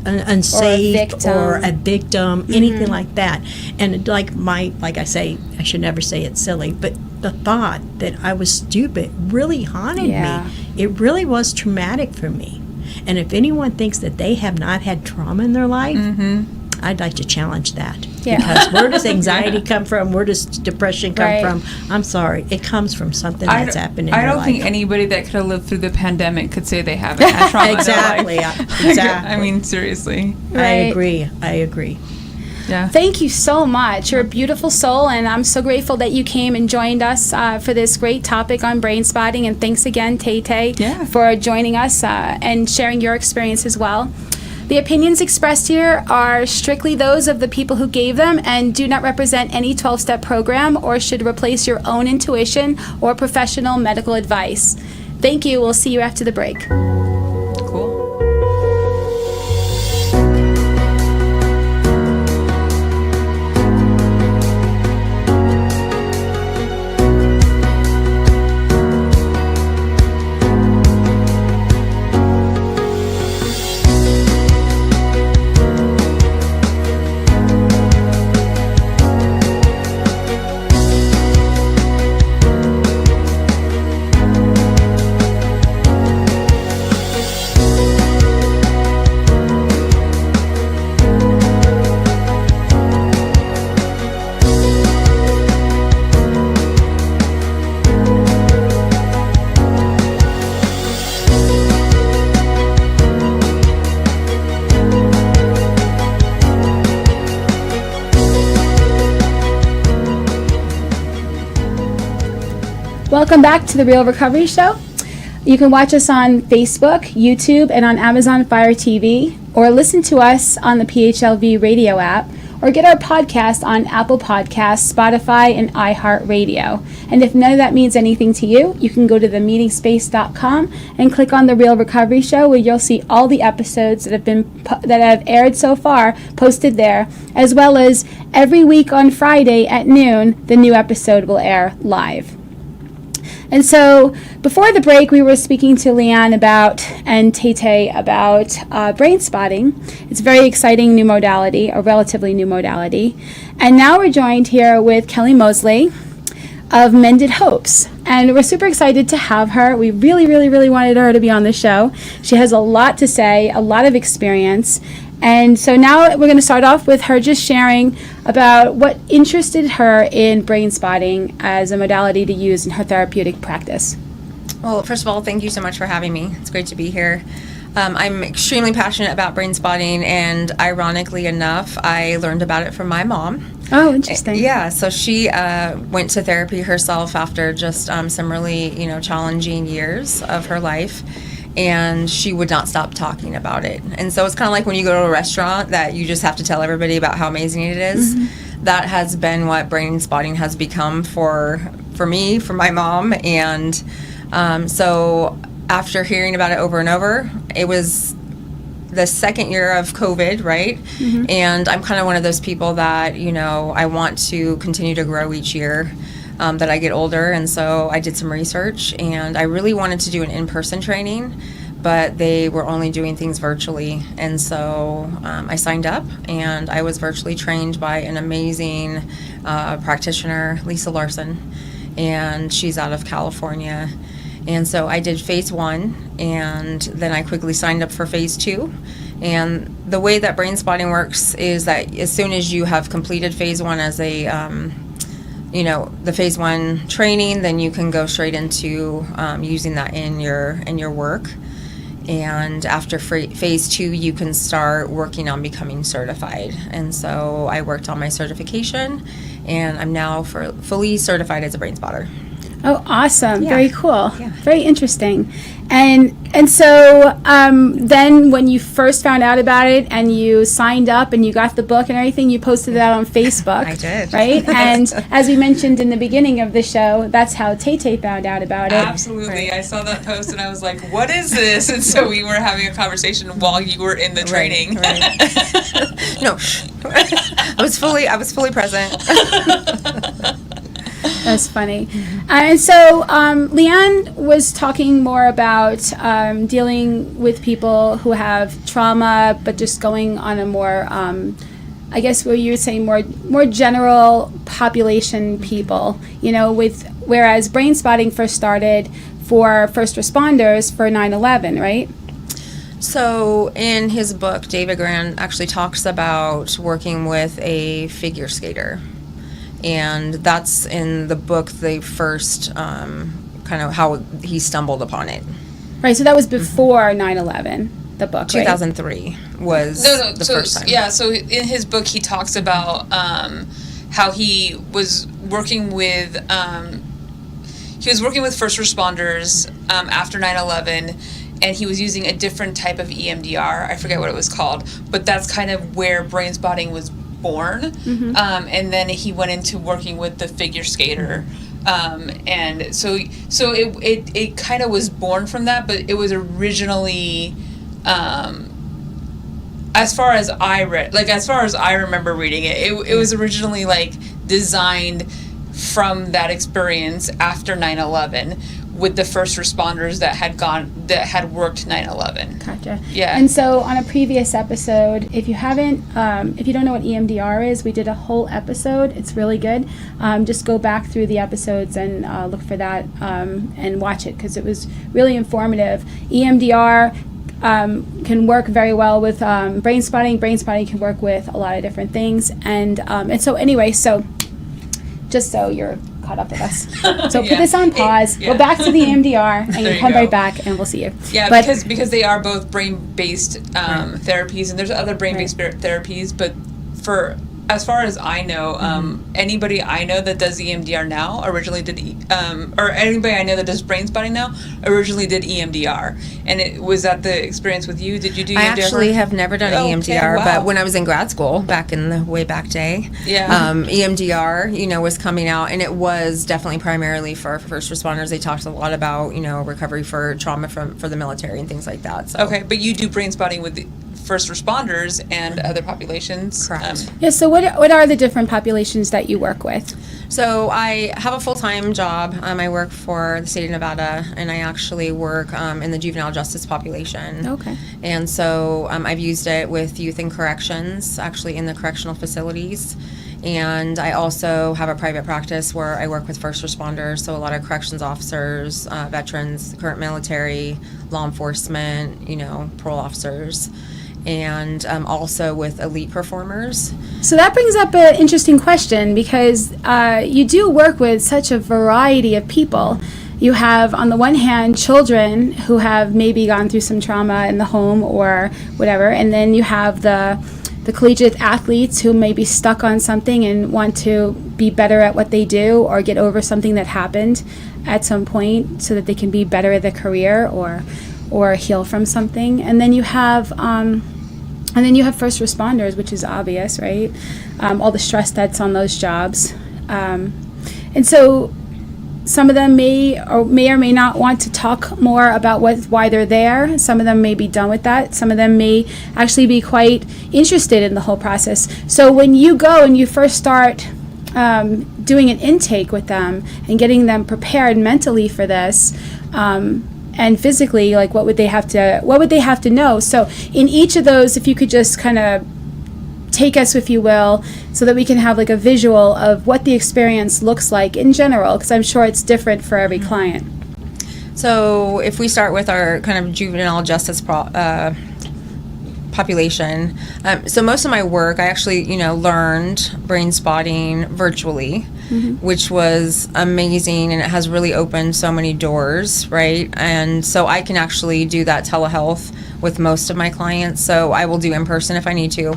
unsafe or a victim, anything like that. And like I say, I should never say it's silly, but the thought that I was stupid really haunted me. It really was traumatic for me. And if anyone thinks that they have not had trauma in their life, I'd like to challenge that. Because where does anxiety come from? Where does depression come from? I'm sorry. It comes from something that's happened in your life. I don't think anybody that could have lived through the pandemic could say they haven't had trauma Exactly. in their life. Exactly. I mean, seriously. I agree. Yeah. Thank you so much. You're a beautiful soul, and I'm so grateful that you came and joined us for this great topic on brain spotting. And thanks again, Tay, for joining us and sharing your experience as well. The opinions expressed here are strictly those of the people who gave them and do not represent any 12-step program or should replace your own intuition or professional medical advice. Thank you. We'll see you after the break. Cool. Welcome back to The Real Recovery Show. You can watch us on Facebook, YouTube, and on Amazon Fire TV, or listen to us on the PHLV Radio app, or get our podcast on Apple Podcasts, Spotify, and iHeart Radio. And if none of that means anything to you, you can go to themeetingspace.com and click on The Real Recovery Show, where you'll see all the episodes that have aired so far posted there, as well as every week on Friday at noon, the new episode will air live. And so before the break, we were speaking to Leanne and Tay about brain spotting. It's a very exciting new modality, a relatively new modality. And now we're joined here with Kelly Mosley of Mended Hopes. And we're super excited to have her. We really, really, really wanted her to be on the show. She has a lot to say, a lot of experience. And so now we're going to start off with her just sharing about what interested her in brain spotting as a modality to use in her therapeutic practice. Well, first of all, thank you so much for having me. It's great to be here. I'm extremely passionate about brain spotting, and ironically enough, I learned about it from my mom. Oh, interesting. Yeah, so she went to therapy herself after just some really, challenging years of her life. And she would not stop talking about it. And so it's kind of like when you go to a restaurant that you just have to tell everybody about how amazing it is. Mm-hmm. That has been what Brainspotting has become for me, for my mom. And so after hearing about it over and over, it was the second year of COVID, right? Mm-hmm. And I'm kind of one of those people that, I want to continue to grow each year. That I get older, and so I did some research, and I really wanted to do an in-person training, but they were only doing things virtually, and so I signed up, and I was virtually trained by an amazing practitioner, Lisa Larson, and she's out of California. And so I did phase 1, and then I quickly signed up for phase 2. And the way that Brainspotting works is that as soon as you have completed phase 1 as a the phase 1 training, then you can go straight into using that in your work. And after phase 2, you can start working on becoming certified. And so I worked on my certification, and I'm now fully certified as a brain spotter. Oh, awesome. Yeah. Very cool. Yeah. Very interesting. And so then when you first found out about it and you signed up and you got the book and everything, you posted that on Facebook. I did. Right? And as we mentioned in the beginning of the show, that's how Tay found out about it. Absolutely. Right. I saw that post and I was like, what is this? And so we were having a conversation while you were in the training. Right. No, I was fully present. That's funny. And so Leanne was talking more about dealing with people who have trauma, but just going on a more, I guess what you were saying, more general population people, whereas Brainspotting first started for first responders for 9/11, right? So in his book, David Grant actually talks about working with a figure skater. And that's in the book, the first kind of how he stumbled upon it. Right, so that was before 9/11, the book, 2003 was the first time. Yeah, so in his book he talks about how he was working with first responders after 9/11, and he was using a different type of EMDR. I forget what it was called, but that's kind of where Brainspotting was born. Mm-hmm. And then he went into working with the figure skater, and so it kind of was born from that, but it was originally as far as I remember reading it was originally designed from that experience after 9/11 with the first responders that had worked 9/11. Gotcha. Yeah. And so on a previous episode, if you don't know what EMDR is, we did a whole episode. It's really good. Just go back through the episodes and look for that and watch it because it was really informative. EMDR can work very well with Brainspotting. Brainspotting can work with a lot of different things. And so anyway, so just so you're caught up with us. So put this on pause, go back to the EMDR, and you come right back, and we'll see you. Yeah, because they are both brain-based therapies, and there's other brain-based therapies, but as far as I know, anybody I know that does EMDR now originally did, or anybody I know that does Brainspotting now originally did EMDR. And was that the experience with you? Did you do EMDR? I actually have never done EMDR, wow. but when I was in grad school back in the way back day, EMDR, was coming out, and it was definitely primarily for first responders. They talked a lot about, recovery for trauma for the military and things like that. So. Okay, but you do Brainspotting with the first responders and other populations. Correct. So what are the different populations that you work with? So I have a full-time job. I work for the state of Nevada, and I actually work in the juvenile justice population. Okay. And so I've used it with youth and corrections, actually in the correctional facilities. And I also have a private practice where I work with first responders, so a lot of corrections officers, veterans, current military, law enforcement, parole officers, and also with elite performers. So that brings up an interesting question because you do work with such a variety of people. You have, on the one hand, children who have maybe gone through some trauma in the home or whatever, and then you have the the collegiate athletes who may be stuck on something and want to be better at what they do or get over something that happened at some point so that they can be better at their career or heal from something. And then you have first responders, which is obvious, right? All the stress that's on those jobs. And so some of them may or may not want to talk more about why they're there. Some of them may be done with that. Some of them may actually be quite interested in the whole process. So when you go and you first start doing an intake with them and getting them prepared mentally for this, and physically, like what would they have to know? So in each of those, if you could just kind of take us, if you will, so that we can have like a visual of what the experience looks like in general, because I'm sure it's different for every client. So if we start with our kind of juvenile justice population, so most of my work, I actually, learned Brainspotting virtually, which was amazing, and it has really opened so many doors, right? And so I can actually do that telehealth with most of my clients. So I will do in person if I need to.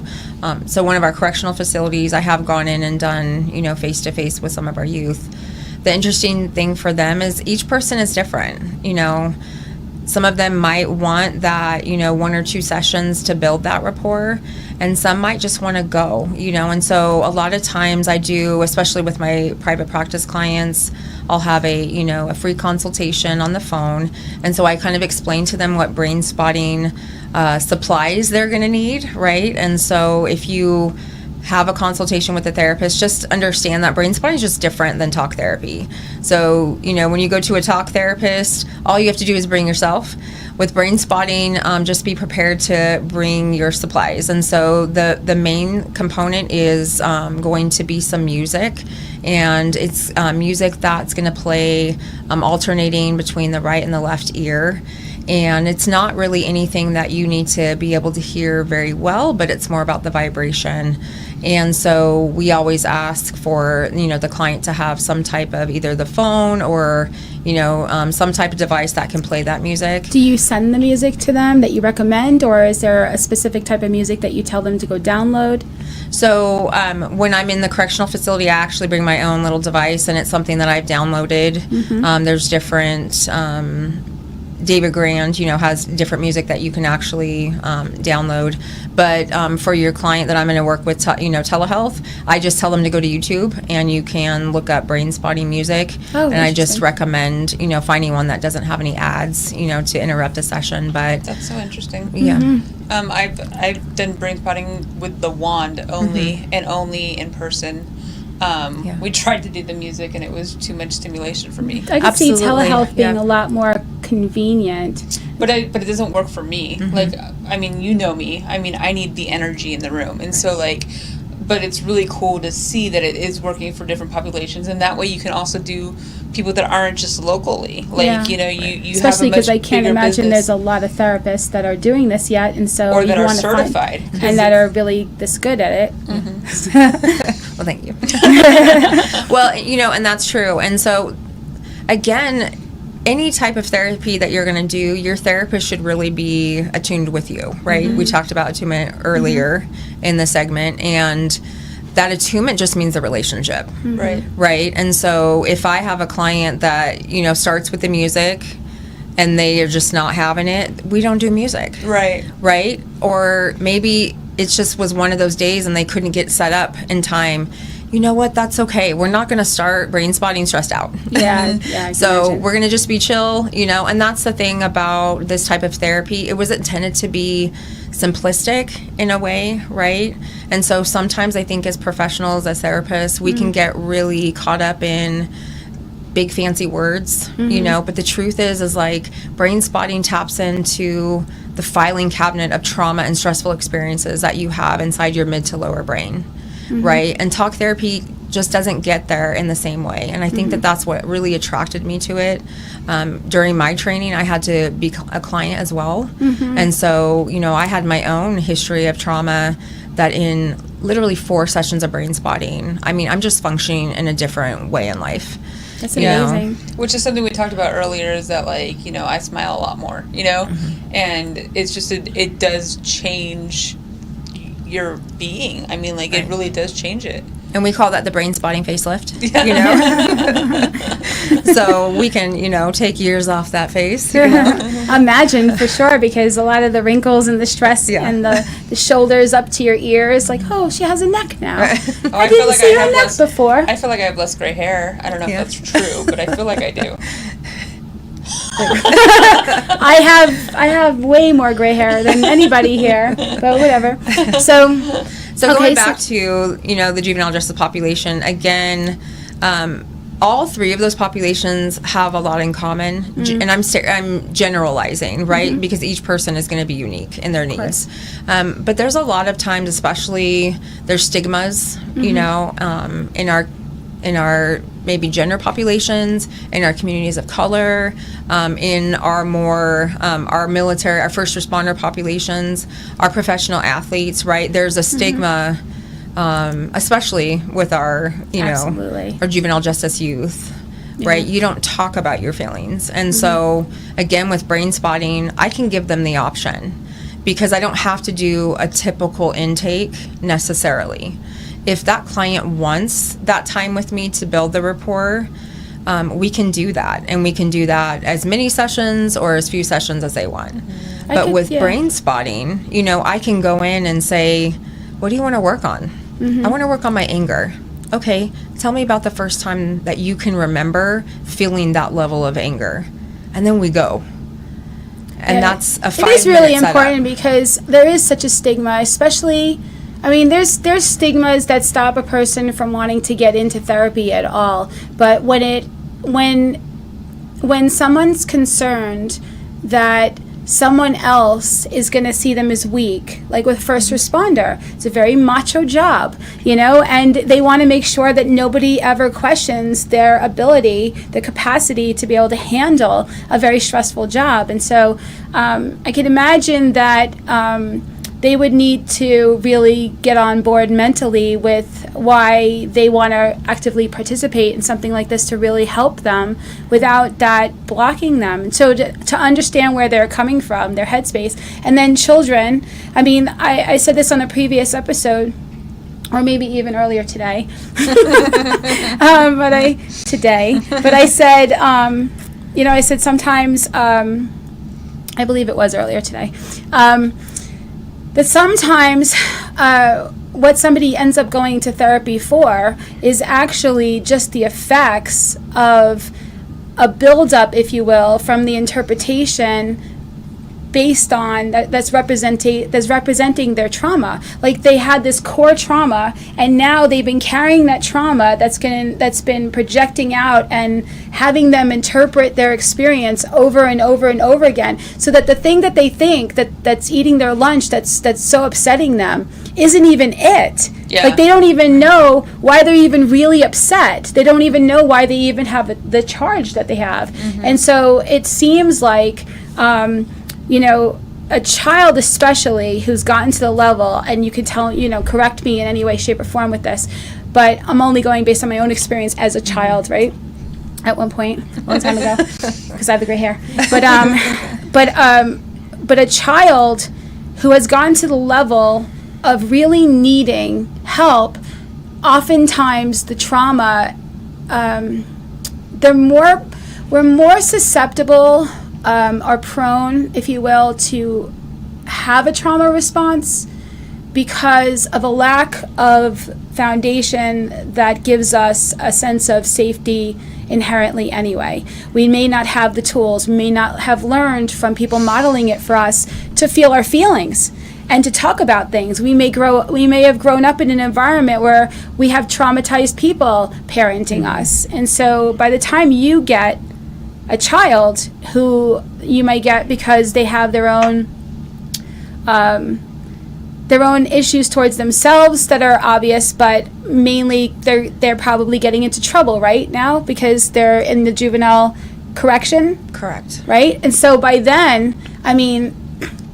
So one of our correctional facilities, I have gone in and done, face to face with some of our youth. The interesting thing for them is each person is different. Some of them might want that, 1 or 2 sessions to build that rapport, and some might just want to go, and so a lot of times I do, especially with my private practice clients, I'll have a free consultation on the phone, and so I kind of explain to them what Brainspotting supplies they're going to need, right? And so if you have a consultation with a therapist, just understand that Brainspotting is just different than talk therapy. So, when you go to a talk therapist, all you have to do is bring yourself. With Brainspotting, just be prepared to bring your supplies. And so the main component is going to be some music, and it's music that's going to play alternating between the right and the left ear. And it's not really anything that you need to be able to hear very well, but it's more about the vibration. And so we always ask for, the client to have some type of either the phone or, some type of device that can play that music. Do you send the music to them that you recommend, or is there a specific type of music that you tell them to go download? So when I'm in the correctional facility, I actually bring my own little device, and it's something that I've downloaded. There's different... David Grand, has different music that you can actually download. But for your client that I'm going to work with, telehealth, I just tell them to go to YouTube, and you can look up Brainspotting music. And I just recommend, finding one that doesn't have any ads, to interrupt the session. But that's so interesting. Yeah. I've done Brainspotting with the wand only, and only in person. We tried to do the music, and it was too much stimulation for me. I can see telehealth being a lot more convenient. But it doesn't work for me. Like, you know me. I need the energy in the room. And so, but it's really cool to see that it is working for different populations. And that way you can also do people that aren't just locally. You especially because I can't imagine business. there's a lot of therapists that are doing this yet. And so or that you are want to certified. and that are really this good at it. Well, thank you. Well, and that's true. And so, again, any type of therapy that you're going to do, your therapist should really be attuned with you, right? We talked about attunement earlier in the segment, and that attunement just means the relationship. Right? And so if I have a client that, starts with the music and they are just not having it, we don't do music. Right? Or maybe it just was one of those days and they couldn't get set up in time. You know what? That's okay. We're not going to start Brainspotting stressed out. Yeah. So we're going to just be chill, and that's the thing about this type of therapy. It was intended to be simplistic in a way, right? And so sometimes I think as professionals, as therapists, we can get really caught up in big fancy words, but the truth is like Brainspotting taps into the filing cabinet of trauma and stressful experiences that you have inside your mid to lower brain. Right? And talk therapy just doesn't get there in the same way. And I think that that's what really attracted me to it. During my training, I had to be a client as well. And so, I had my own history of trauma that in literally 4 sessions of Brainspotting, I'm just functioning in a different way in life. That's amazing. Which is something we talked about earlier, is that I smile a lot more, and it's just, it does change your being. I mean, like, it really does change it. And we call that the Brainspotting facelift, you know? So we can, you know, take years off that face. You know? Imagine, for sure, because a lot of the wrinkles and the stress and the shoulders up to your ears, like, oh, she has a neck now. Oh, I didn't see her neck before. I feel like I have less gray hair. I don't know if that's true, but I feel like I do. I have way more gray hair than anybody here, but whatever. So going back to, you know, the juvenile justice population, again, all three of those populations have a lot in common, and I'm generalizing, right? Because each person is going to be unique in their needs. But there's a lot of times, especially there's stigmas, you know, in our maybe gender populations, in our communities of color, in our more our military, our first responder populations, our professional athletes, right? There's a stigma, especially with our, you know, our juvenile justice youth, right? You don't talk about your feelings. And so, again, with Brainspotting, I can give them the option because I don't have to do a typical intake necessarily. If that client wants that time with me to build the rapport, we can do that. And we can do that as many sessions or as few sessions as they want. But with Brainspotting, you know, I can go in and say, what do you want to work on? I want to work on my anger. Okay, tell me about the first time that you can remember feeling that level of anger. And then we go. And that's a 5-minute setup. It is really important because there is such a stigma, especially... I mean, there's stigmas that stop a person from wanting to get into therapy at all. But when someone's concerned that someone else is going to see them as weak, like with first responder, it's a very macho job, you know, and they want to make sure that nobody ever questions their ability, the capacity to be able to handle a very stressful job. And so I can imagine that they would need to really get on board mentally with why they want to actively participate in something like this to really help them without that blocking them. So to understand where they're coming from, their headspace. And then children, I mean, I said this on a previous episode, or maybe even earlier today, but I said, you know, I said sometimes, I believe it was earlier today, that sometimes what somebody ends up going to therapy for is actually just the effects of a buildup, if you will, from the interpretation based on that's representing their trauma. Like they had this core trauma, and now they've been carrying that trauma that's been projecting out and having them interpret their experience over and over and over again, so that the thing that they think that's eating their lunch that's so upsetting them isn't even it. Yeah. Like they don't even know why they're even really upset. They don't even know why they even have the charge that they have. And so it seems like you know, a child especially who's gotten to the level, and you can tell, you know, correct me in any way, shape, or form with this, but I'm only going based on my own experience as a child, right? At one point, a long time ago, because I have the gray hair. But a child who has gotten to the level of really needing help, oftentimes the trauma, we're more susceptible are prone, if you will, to have a trauma response because of a lack of foundation that gives us a sense of safety inherently anyway. We may not have the tools, we may not have learned from people modeling it for us to feel our feelings and to talk about things. We may have grown up in an environment where we have traumatized people parenting us. And so by the time you get a child who you might get because they have their own issues towards themselves that are obvious, but mainly they're probably getting into trouble right now because they're in the juvenile correction. Correct. Right? And so by then, I mean,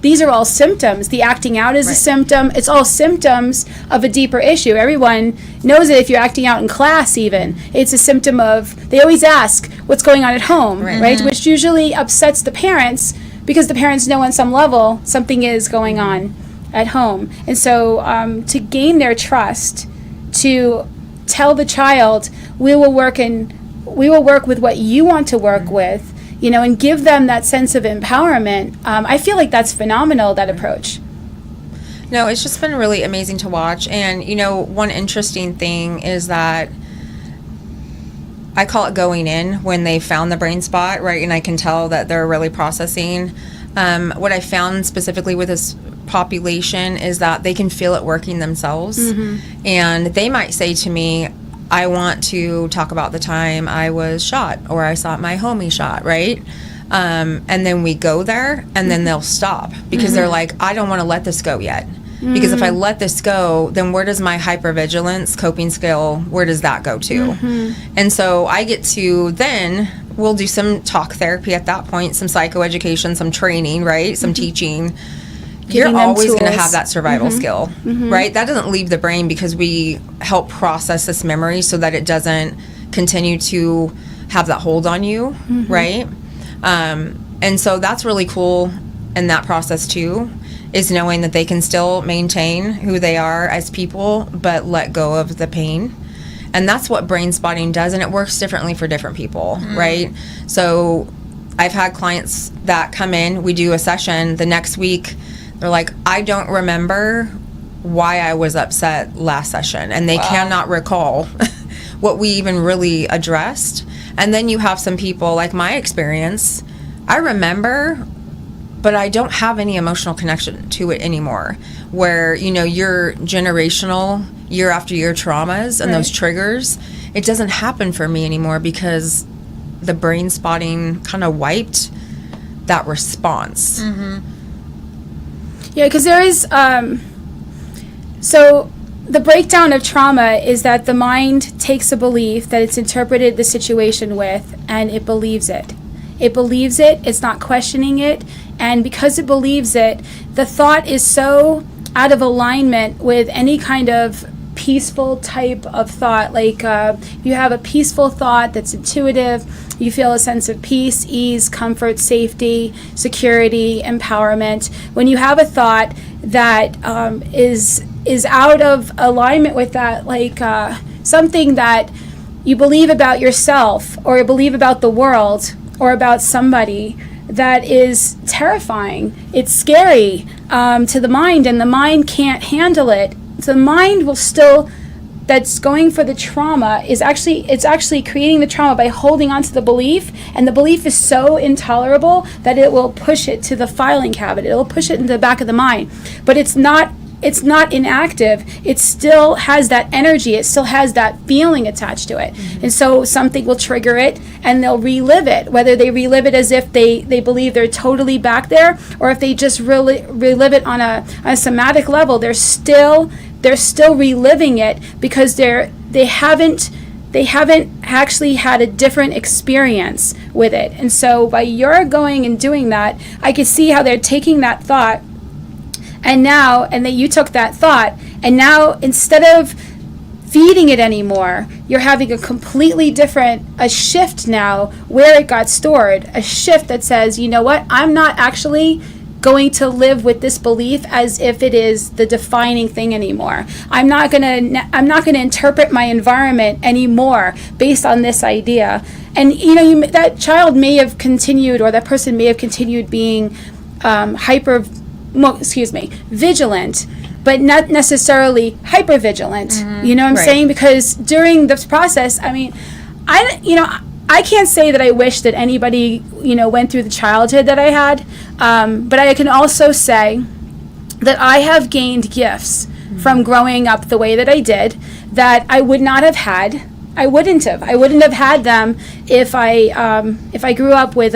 these are all symptoms. The acting out is a symptom. It's all symptoms of a deeper issue. Everyone knows it if you're acting out in class even. It's a symptom of, they always ask, what's going on at home, right? Which usually upsets the parents because the parents know on some level something is going on at home. And so to gain their trust, to tell the child, we will work with what you want to work with, and give them that sense of empowerment. I feel like that's phenomenal, that approach. No, it's just been really amazing to watch. And, one interesting thing is that I call it going in when they found the brain spot, right? And I can tell that they're really processing. What I found specifically with this population is that they can feel it working themselves. Mm-hmm. And they might say to me, I want to talk about the time I was shot or I saw my homie shot, right? And then we go there and then they'll stop because they're like, I don't want to let this go yet. Because if I let this go, then where does my hypervigilance coping skill, where does that go to? And so I get to then, we'll do some talk therapy at that point, some psychoeducation, some training, right? Some teaching. You're always going to have that survival skill, right? That doesn't leave the brain because we help process this memory so that it doesn't continue to have that hold on you, right? And so that's really cool in that process too, is knowing that they can still maintain who they are as people, but let go of the pain. And that's what Brainspotting does, and it works differently for different people, right? So I've had clients that come in, we do a session, the next week, they're like, I don't remember why I was upset last session, and they cannot recall what we even really addressed. And then you have some people, like my experience, I remember, but I don't have any emotional connection to it anymore, where, your generational year after year traumas and those triggers, it doesn't happen for me anymore because the brain spotting kind of wiped that response. Yeah, because there is, so the breakdown of trauma is that the mind takes a belief that it's interpreted the situation with, and it believes it. It believes it, it's not questioning it, and because it believes it, the thought is so out of alignment with any kind of peaceful type of thought. Like you have a peaceful thought that's intuitive, you feel a sense of peace, ease, comfort, safety, security, empowerment. When you have a thought that is out of alignment with that, like something that you believe about yourself or you believe about the world or about somebody, that is terrifying. It's scary to the mind, and the mind can't handle it. The mind will still, that's going for the trauma, it's actually creating the trauma by holding on to the belief, and the belief is so intolerable that it will push it to the filing cabinet. It will push it into the back of the mind. But it's not inactive. It still has that energy. It still has that feeling attached to it. And so something will trigger it and they'll relive it, whether they relive it as if they believe they're totally back there, or if they just really relive it on a somatic level. They're still reliving it because they haven't actually had a different experience with it. And so by your going and doing that, I could see how they're taking that thought, and that you took that thought, and now instead of feeding it anymore, you're having a completely different, a shift now where it got stored, a shift that says, you know what, I'm not actually going to live with this belief as if it is the defining thing anymore. I'm not going to interpret my environment anymore based on this idea. And that child may have continued, or that person may have continued being vigilant, but not necessarily hypervigilant. You know what I'm saying? Because during this process, I can't say that I wish that anybody, went through the childhood that I had, but I can also say that I have gained gifts from growing up the way that I did that I would not have had. I wouldn't have had them if I grew up with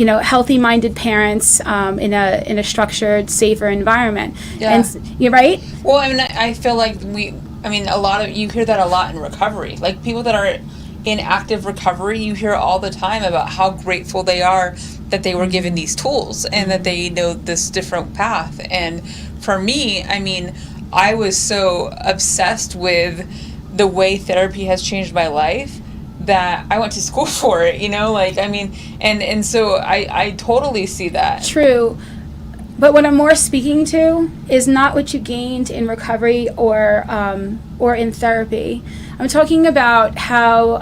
healthy-minded parents in a structured, safer environment. Yeah. And you're right. Well, I feel like you hear that a lot in recovery. Like people that are in active recovery, you hear all the time about how grateful they are that they were given these tools and that they know this different path. And for me, I was so obsessed with the way therapy has changed my life that I went to school for it, and so I totally see that. True. But what I'm more speaking to is not what you gained in recovery or in therapy. I'm talking about how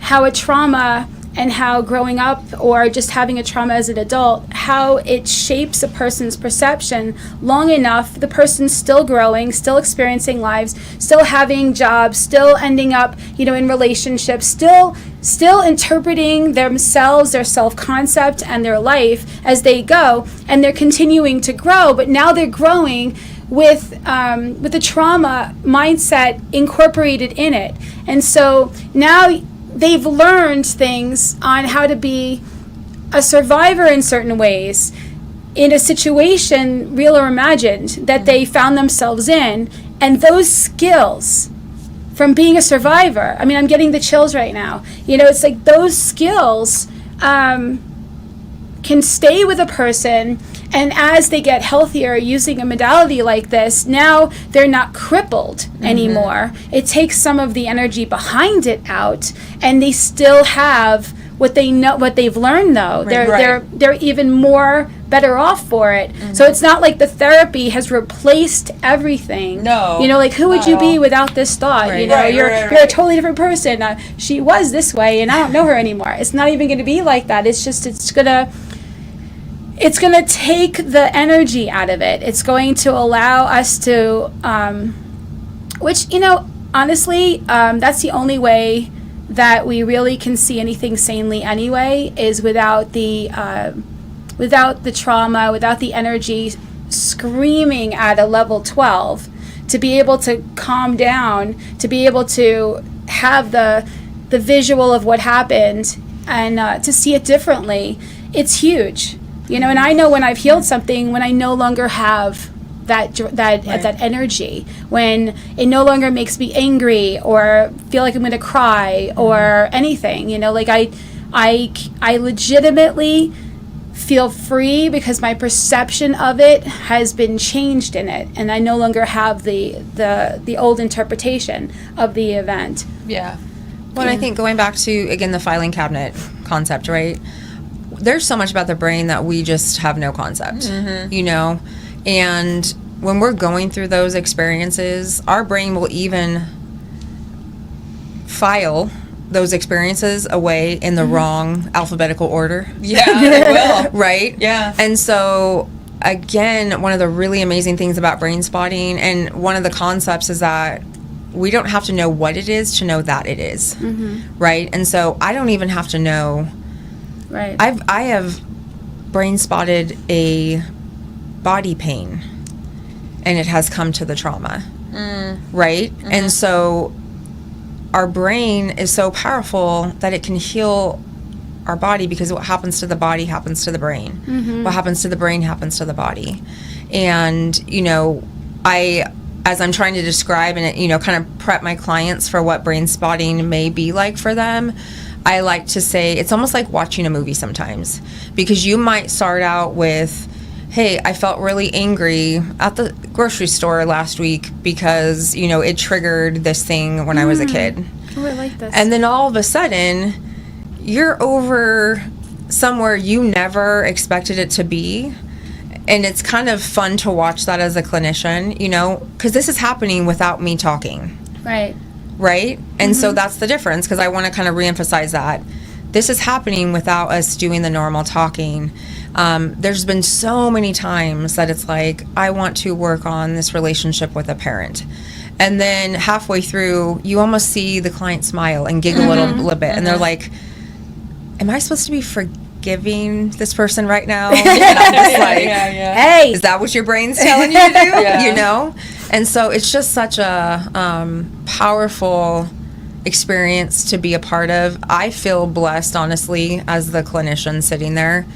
a trauma and how growing up or just having a trauma as an adult, how it shapes a person's perception long enough, the person's still growing, still experiencing lives, still having jobs, still ending up, in relationships, still interpreting themselves, their self-concept and their life as they go, and they're continuing to grow, but now they're growing with the trauma mindset incorporated in it. And so now they've learned things on how to be a survivor in certain ways in a situation, real or imagined, that they found themselves in. And those skills from being a survivor, I'm getting the chills right now. It's like those skills can stay with a person, and as they get healthier using a modality like this, now they're not crippled anymore. It takes some of the energy behind it out, and they still have what they know, what they've learned though. They're even more better off for it. So it's not like the therapy has replaced everything. No. Like who would you be without this thought? Right. You're a totally different person. She was this way and I don't know her anymore. It's not even going to be like that. It's just it's going to take the energy out of it. It's going to allow us to, which, honestly, that's the only way that we really can see anything sanely anyway, is without the trauma, without the energy screaming at a level 12, to be able to calm down, to be able to have the visual of what happened and to see it differently. It's huge. And I know when I've healed something, when I no longer have that energy, when it no longer makes me angry or feel like I'm going to cry or anything. Like I legitimately feel free because my perception of it has been changed in it, and I no longer have the old interpretation of the event. Yeah. Well, I think going back to, again, the filing cabinet concept, right? There's so much about the brain that we just have no concept, and when we're going through those experiences, our brain will even file those experiences away in the wrong alphabetical order. Yeah, it will. Right? Yeah. And so, again, one of the really amazing things about Brainspotting, and one of the concepts, is that we don't have to know what it is to know that it is. Right? And so I don't even have to know. Right. I have brain spotted a body pain, and it has come to the trauma, right? And so our brain is so powerful that it can heal our body, because what happens to the body happens to the brain. What happens to the brain happens to the body. And, as I'm trying to describe and, kind of prep my clients for what brain spotting may be like for them, I like to say it's almost like watching a movie sometimes, because you might start out with, hey, I felt really angry at the grocery store last week because, it triggered this thing when I was a kid. Oh, I like this. And then all of a sudden, you're over somewhere you never expected it to be. And it's kind of fun to watch that as a clinician, because this is happening without me talking. Right? And so that's the difference, because I want to kind of reemphasize that. This is happening without us doing the normal talking. There's been so many times that it's like, I want to work on this relationship with a parent. And then halfway through, you almost see the client smile and giggle a little bit. And they're like, am I supposed to be forgiving this person right now? And I'm just like, hey, is that what your brain's telling you to do? And so it's just such a powerful experience to be a part of. I feel blessed, honestly, as the clinician sitting there,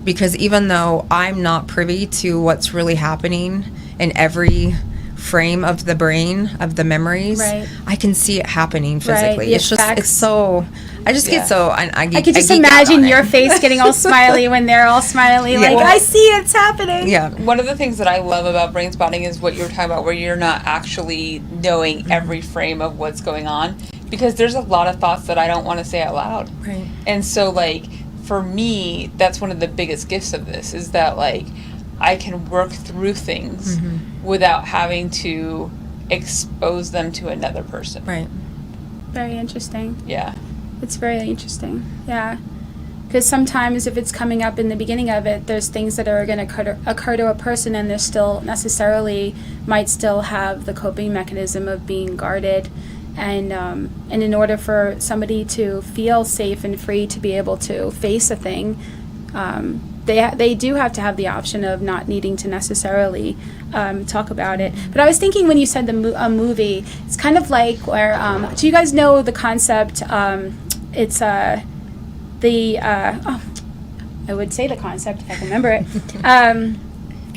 because even though I'm not privy to what's really happening in every frame of the brain, of the memories, I can see it happening physically. It's just, it's so, I just get so, I can just imagine your face getting all smiley when they're all smiley, like, I see it's happening. Yeah. One of the things that I love about Brainspotting is what you were talking about, where you're not actually knowing every frame of what's going on, because there's a lot of thoughts that I don't want to say out loud. Right. And so, like, for me, that's one of the biggest gifts of this, is that, like, I can work through things without having to expose them to another person. Right. Very interesting. Yeah. It's very interesting. Yeah. Because sometimes if it's coming up in the beginning of it, there's things that are going to occur to a person, and they're still might still have the coping mechanism of being guarded. And in order for somebody to feel safe and free to be able to face a thing, they do have to have the option of not needing to necessarily talk about it. But I was thinking when you said a movie, it's kind of like where, do you guys know the concept, it's I would say the concept if I can remember it.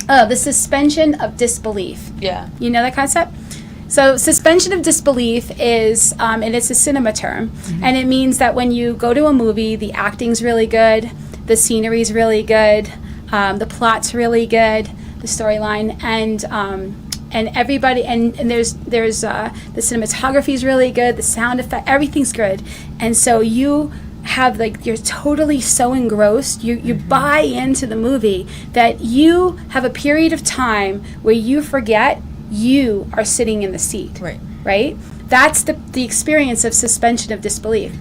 The suspension of disbelief. Yeah. You know that concept? So suspension of disbelief is, and it's a cinema term, and it means that when you go to a movie, the acting's really good, the scenery's really good, the plot's really good, the storyline, and everybody, and there's the cinematography's really good, the sound effect, everything's good, and so you have you're totally so engrossed, you buy into the movie that you have a period of time where you forget you are sitting in the seat. Right? That's the experience of suspension of disbelief.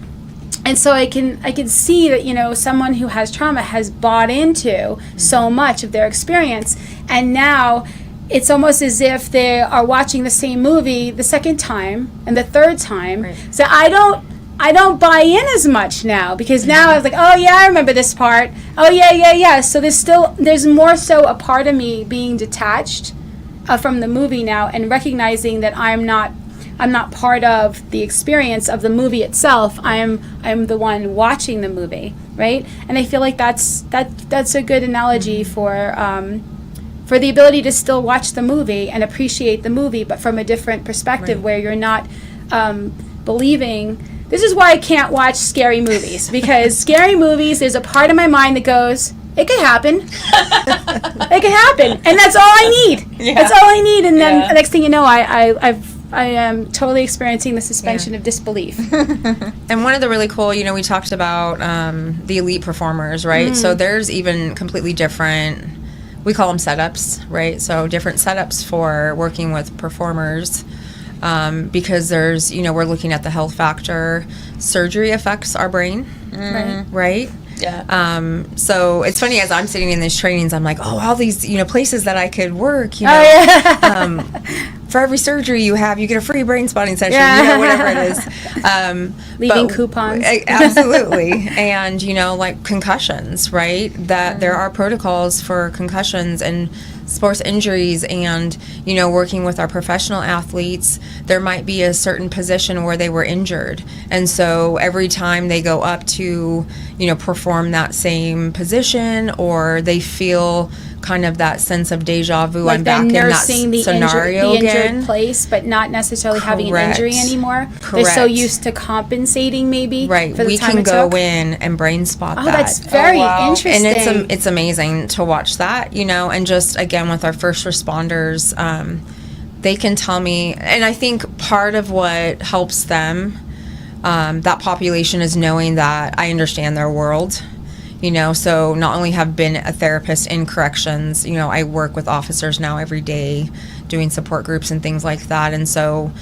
And so I can see that, someone who has trauma has bought into so much of their experience, and now it's almost as if they are watching the same movie the second time and the third time. Right. So I don't buy in as much now, because now I was like, oh yeah, I remember this part. Oh yeah. So there's more so a part of me being detached from the movie now, and recognizing that I'm not part of the experience of the movie itself. I'm the one watching the movie, right? And I feel like that's a good analogy for the ability to still watch the movie and appreciate the movie, but from a different perspective, where you're not believing. This is why I can't watch scary movies, because scary movies, there's a part of my mind that goes, it could happen. It could happen, and that's all I need. Yeah. That's all I need, and then the next thing you know, I am totally experiencing the suspension of disbelief. And one of the really cool, we talked about the elite performers, right? So there's even completely different, we call them setups, right? So different setups for working with performers, because there's, we're looking at the health factor. Surgery affects our brain, right? Yeah. So it's funny, as I'm sitting in these trainings, I'm like, oh, all these, places that I could work, for every surgery you get a free brain spotting session, whatever it is. Leaving coupons. Absolutely. And, like concussions, right? That there are protocols for concussions and sports injuries, and, working with our professional athletes, there might be a certain position where they were injured. And so every time they go up to, perform that same position, or they feel kind of that sense of deja vu, like I'm back in that scenario the again. Injured place, but not necessarily having an injury anymore. Correct. They're so used to compensating, maybe. Right. For the we time can it go took. in and brain spot that. That's very interesting. And it's amazing to watch that, and just again with our first responders, they can tell me, and I think part of what helps them, that population, is knowing that I understand their world. So not only have been a therapist in corrections, I work with officers now every day doing support groups and things like that. And so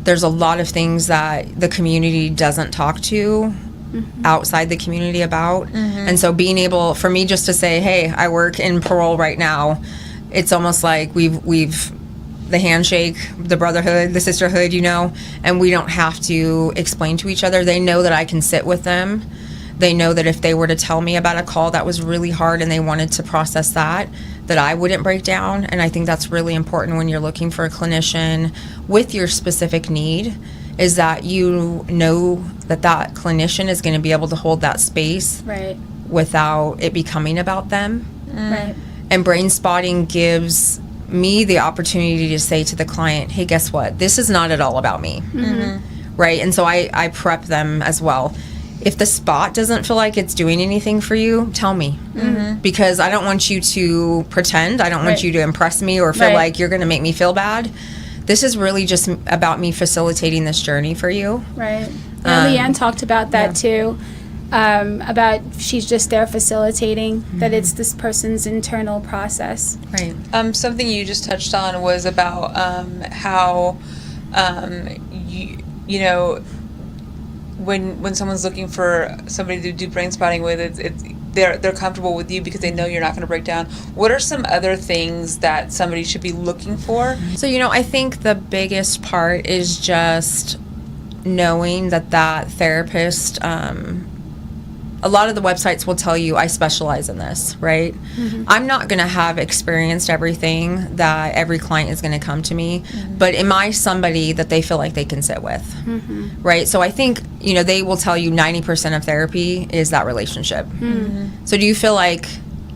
there's a lot of things that the community doesn't talk to outside the community about. And so being able for me just to say, hey, I work in parole right now, it's almost like we've the handshake, the brotherhood, the sisterhood, and we don't have to explain to each other. They know that I can sit with them. They know that if they were to tell me about a call that was really hard and they wanted to process that I wouldn't break down. And I think that's really important when you're looking for a clinician with your specific need, is that that clinician is going to be able to hold that space without it becoming about them. Right. And brain spotting gives me the opportunity to say to the client, hey, guess what? This is not at all about me. Right? And so I prep them as well. If the spot doesn't feel like it's doing anything for you, tell me. Because I don't want you to pretend. I don't want you to impress me or feel like you're going to make me feel bad. This is really just about me facilitating this journey for you. Right. Leanne talked about that too. about she's just there facilitating, that it's this person's internal process. Right. Something you just touched on was about how you know, when someone's looking for somebody to do brain spotting with, it's they're comfortable with you because they know you're not going to break down. What are some other things that somebody should be looking for? So, I think the biggest part is just knowing that therapist, a lot of the websites will tell you I specialize in this, right? I'm not going to have experienced everything that every client is going to come to me, but am I somebody that they feel like they can sit with, right? So I think, they will tell you 90% of therapy is that relationship. So do you feel like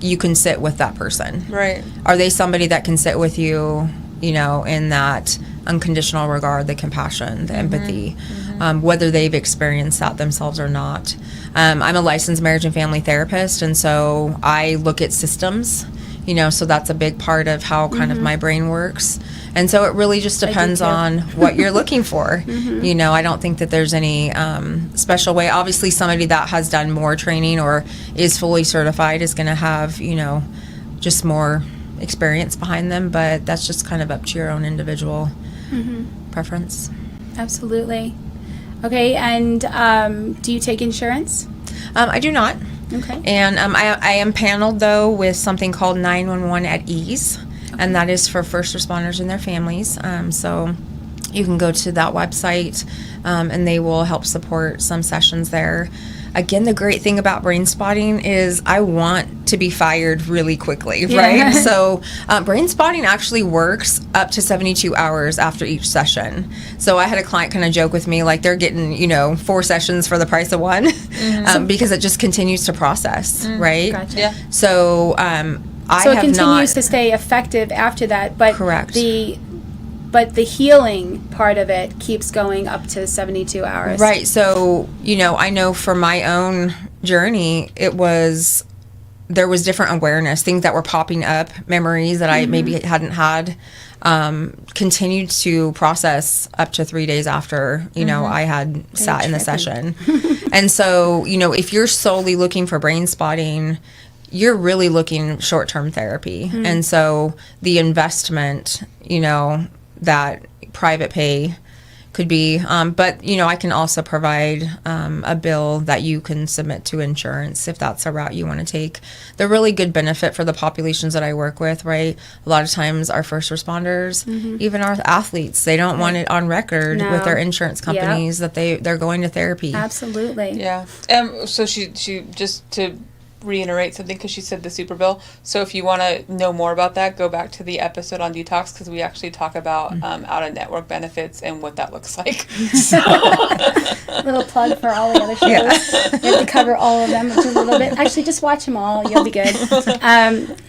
you can sit with that person? Right. Are they somebody that can sit with you, in that unconditional regard, the compassion, the empathy, whether they've experienced that themselves or not? I'm a licensed marriage and family therapist, and so I look at systems, so that's a big part of how kind of my brain works. And so it really just depends on what you're looking for. I don't think that there's any special way. Obviously, somebody that has done more training or is fully certified is going to have, just more experience behind them, but that's just kind of up to your own individual preference. Absolutely. Okay, and do you take insurance? I do not. Okay. And I am paneled, though, with something called 911 at Ease, and that is for first responders and their families. So you can go to that website, and they will help support some sessions there. Again, the great thing about Brainspotting is I want to be fired really quickly, right? So Brainspotting actually works up to 72 hours after each session. So I had a client kind of joke with me, like they're getting, 4 sessions for the price of one, because it just continues to process, right? Gotcha. Yeah. So So it continues to stay effective after that, but Correct. But the healing part of it keeps going up to 72 hours. Right. So, I know for my own journey, there was different awareness, things that were popping up, memories that I maybe hadn't had, continued to process up to 3 days after, I had sat in the session. And so, if you're solely looking for brain spotting, you're really looking short-term therapy. And so the investment, that private pay could be, but I can also provide a bill that you can submit to insurance if that's a route you want to take. The really good benefit for the populations that I work with, right? A lot of times our first responders, even our athletes, they don't want it on record with their insurance companies that they're going to therapy. Absolutely. Yeah. So she just to reiterate something, because she said the super bill. So if you want to know more about that, go back to the episode on detox, because we actually talk about out of network benefits and what that looks like. Little plug for all the other shows. We have to cover all of them, which is a little bit. Actually, just watch them all. You'll be good.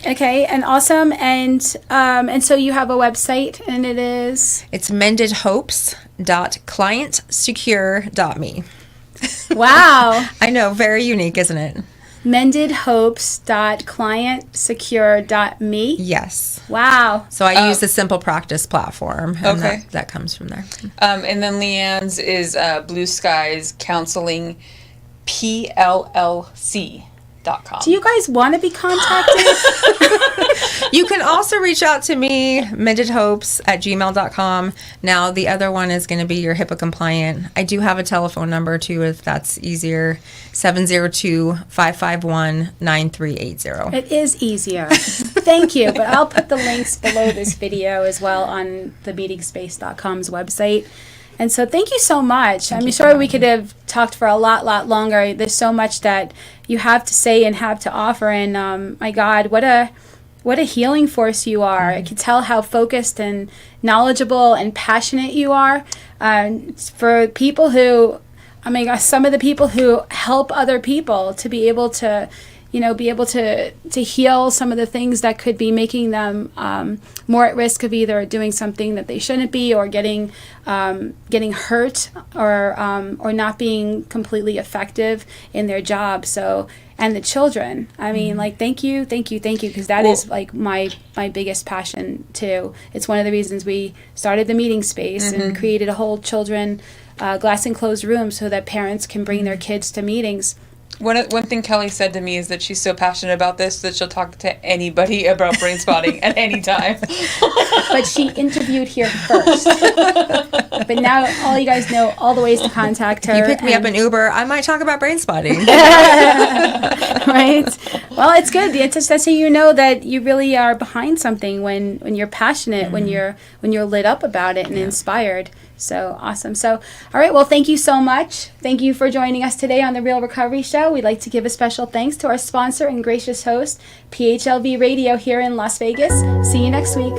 Okay, and awesome. And so you have a website, and it is? It's mendedhopes.clientsecure.me. Wow. I know, very unique, isn't it? mendedhopes.clientsecure.me. Yes. Wow. So I use the Simple Practice platform, and Okay. that comes from there. And then Leanne's is Blue Skies Counseling PLLC.com. Do you guys want to be contacted? You can also reach out to me, mendedhopes@gmail.com. Now, the other one is going to be your HIPAA compliant. I do have a telephone number, too, if that's easier, 702-551-9380. It is easier. Thank you. But I'll put the links below this video as well on the meetingspace.com's website. And so thank you so much. I'm sure we could have talked for a lot longer. There's so much that you have to say and have to offer. And my God, what a healing force you are. I can tell how focused and knowledgeable and passionate you are. For people who, some of the people who help other people to be able to, to heal some of the things that could be making them more at risk of either doing something that they shouldn't be, or getting hurt, or not being completely effective in their job. So, and the children. Thank you, because that is like my biggest passion too. It's one of the reasons we started the meeting space and created a whole children glass enclosed room so that parents can bring their kids to meetings. One thing Kelly said to me is that she's so passionate about this that she'll talk to anybody about brain spotting at any time. But she interviewed here first. But now all you guys know all the ways to contact her. You pick me up in Uber, I might talk about brain spotting. Right? Well, it's good. That's how you know that you really are behind something when you're passionate, when you're lit up about it and inspired. So awesome. So, all right. Well, thank you so much. Thank you for joining us today on the Real Recovery Show. We'd like to give a special thanks to our sponsor and gracious host, PHLV Radio here in Las Vegas. See you next week.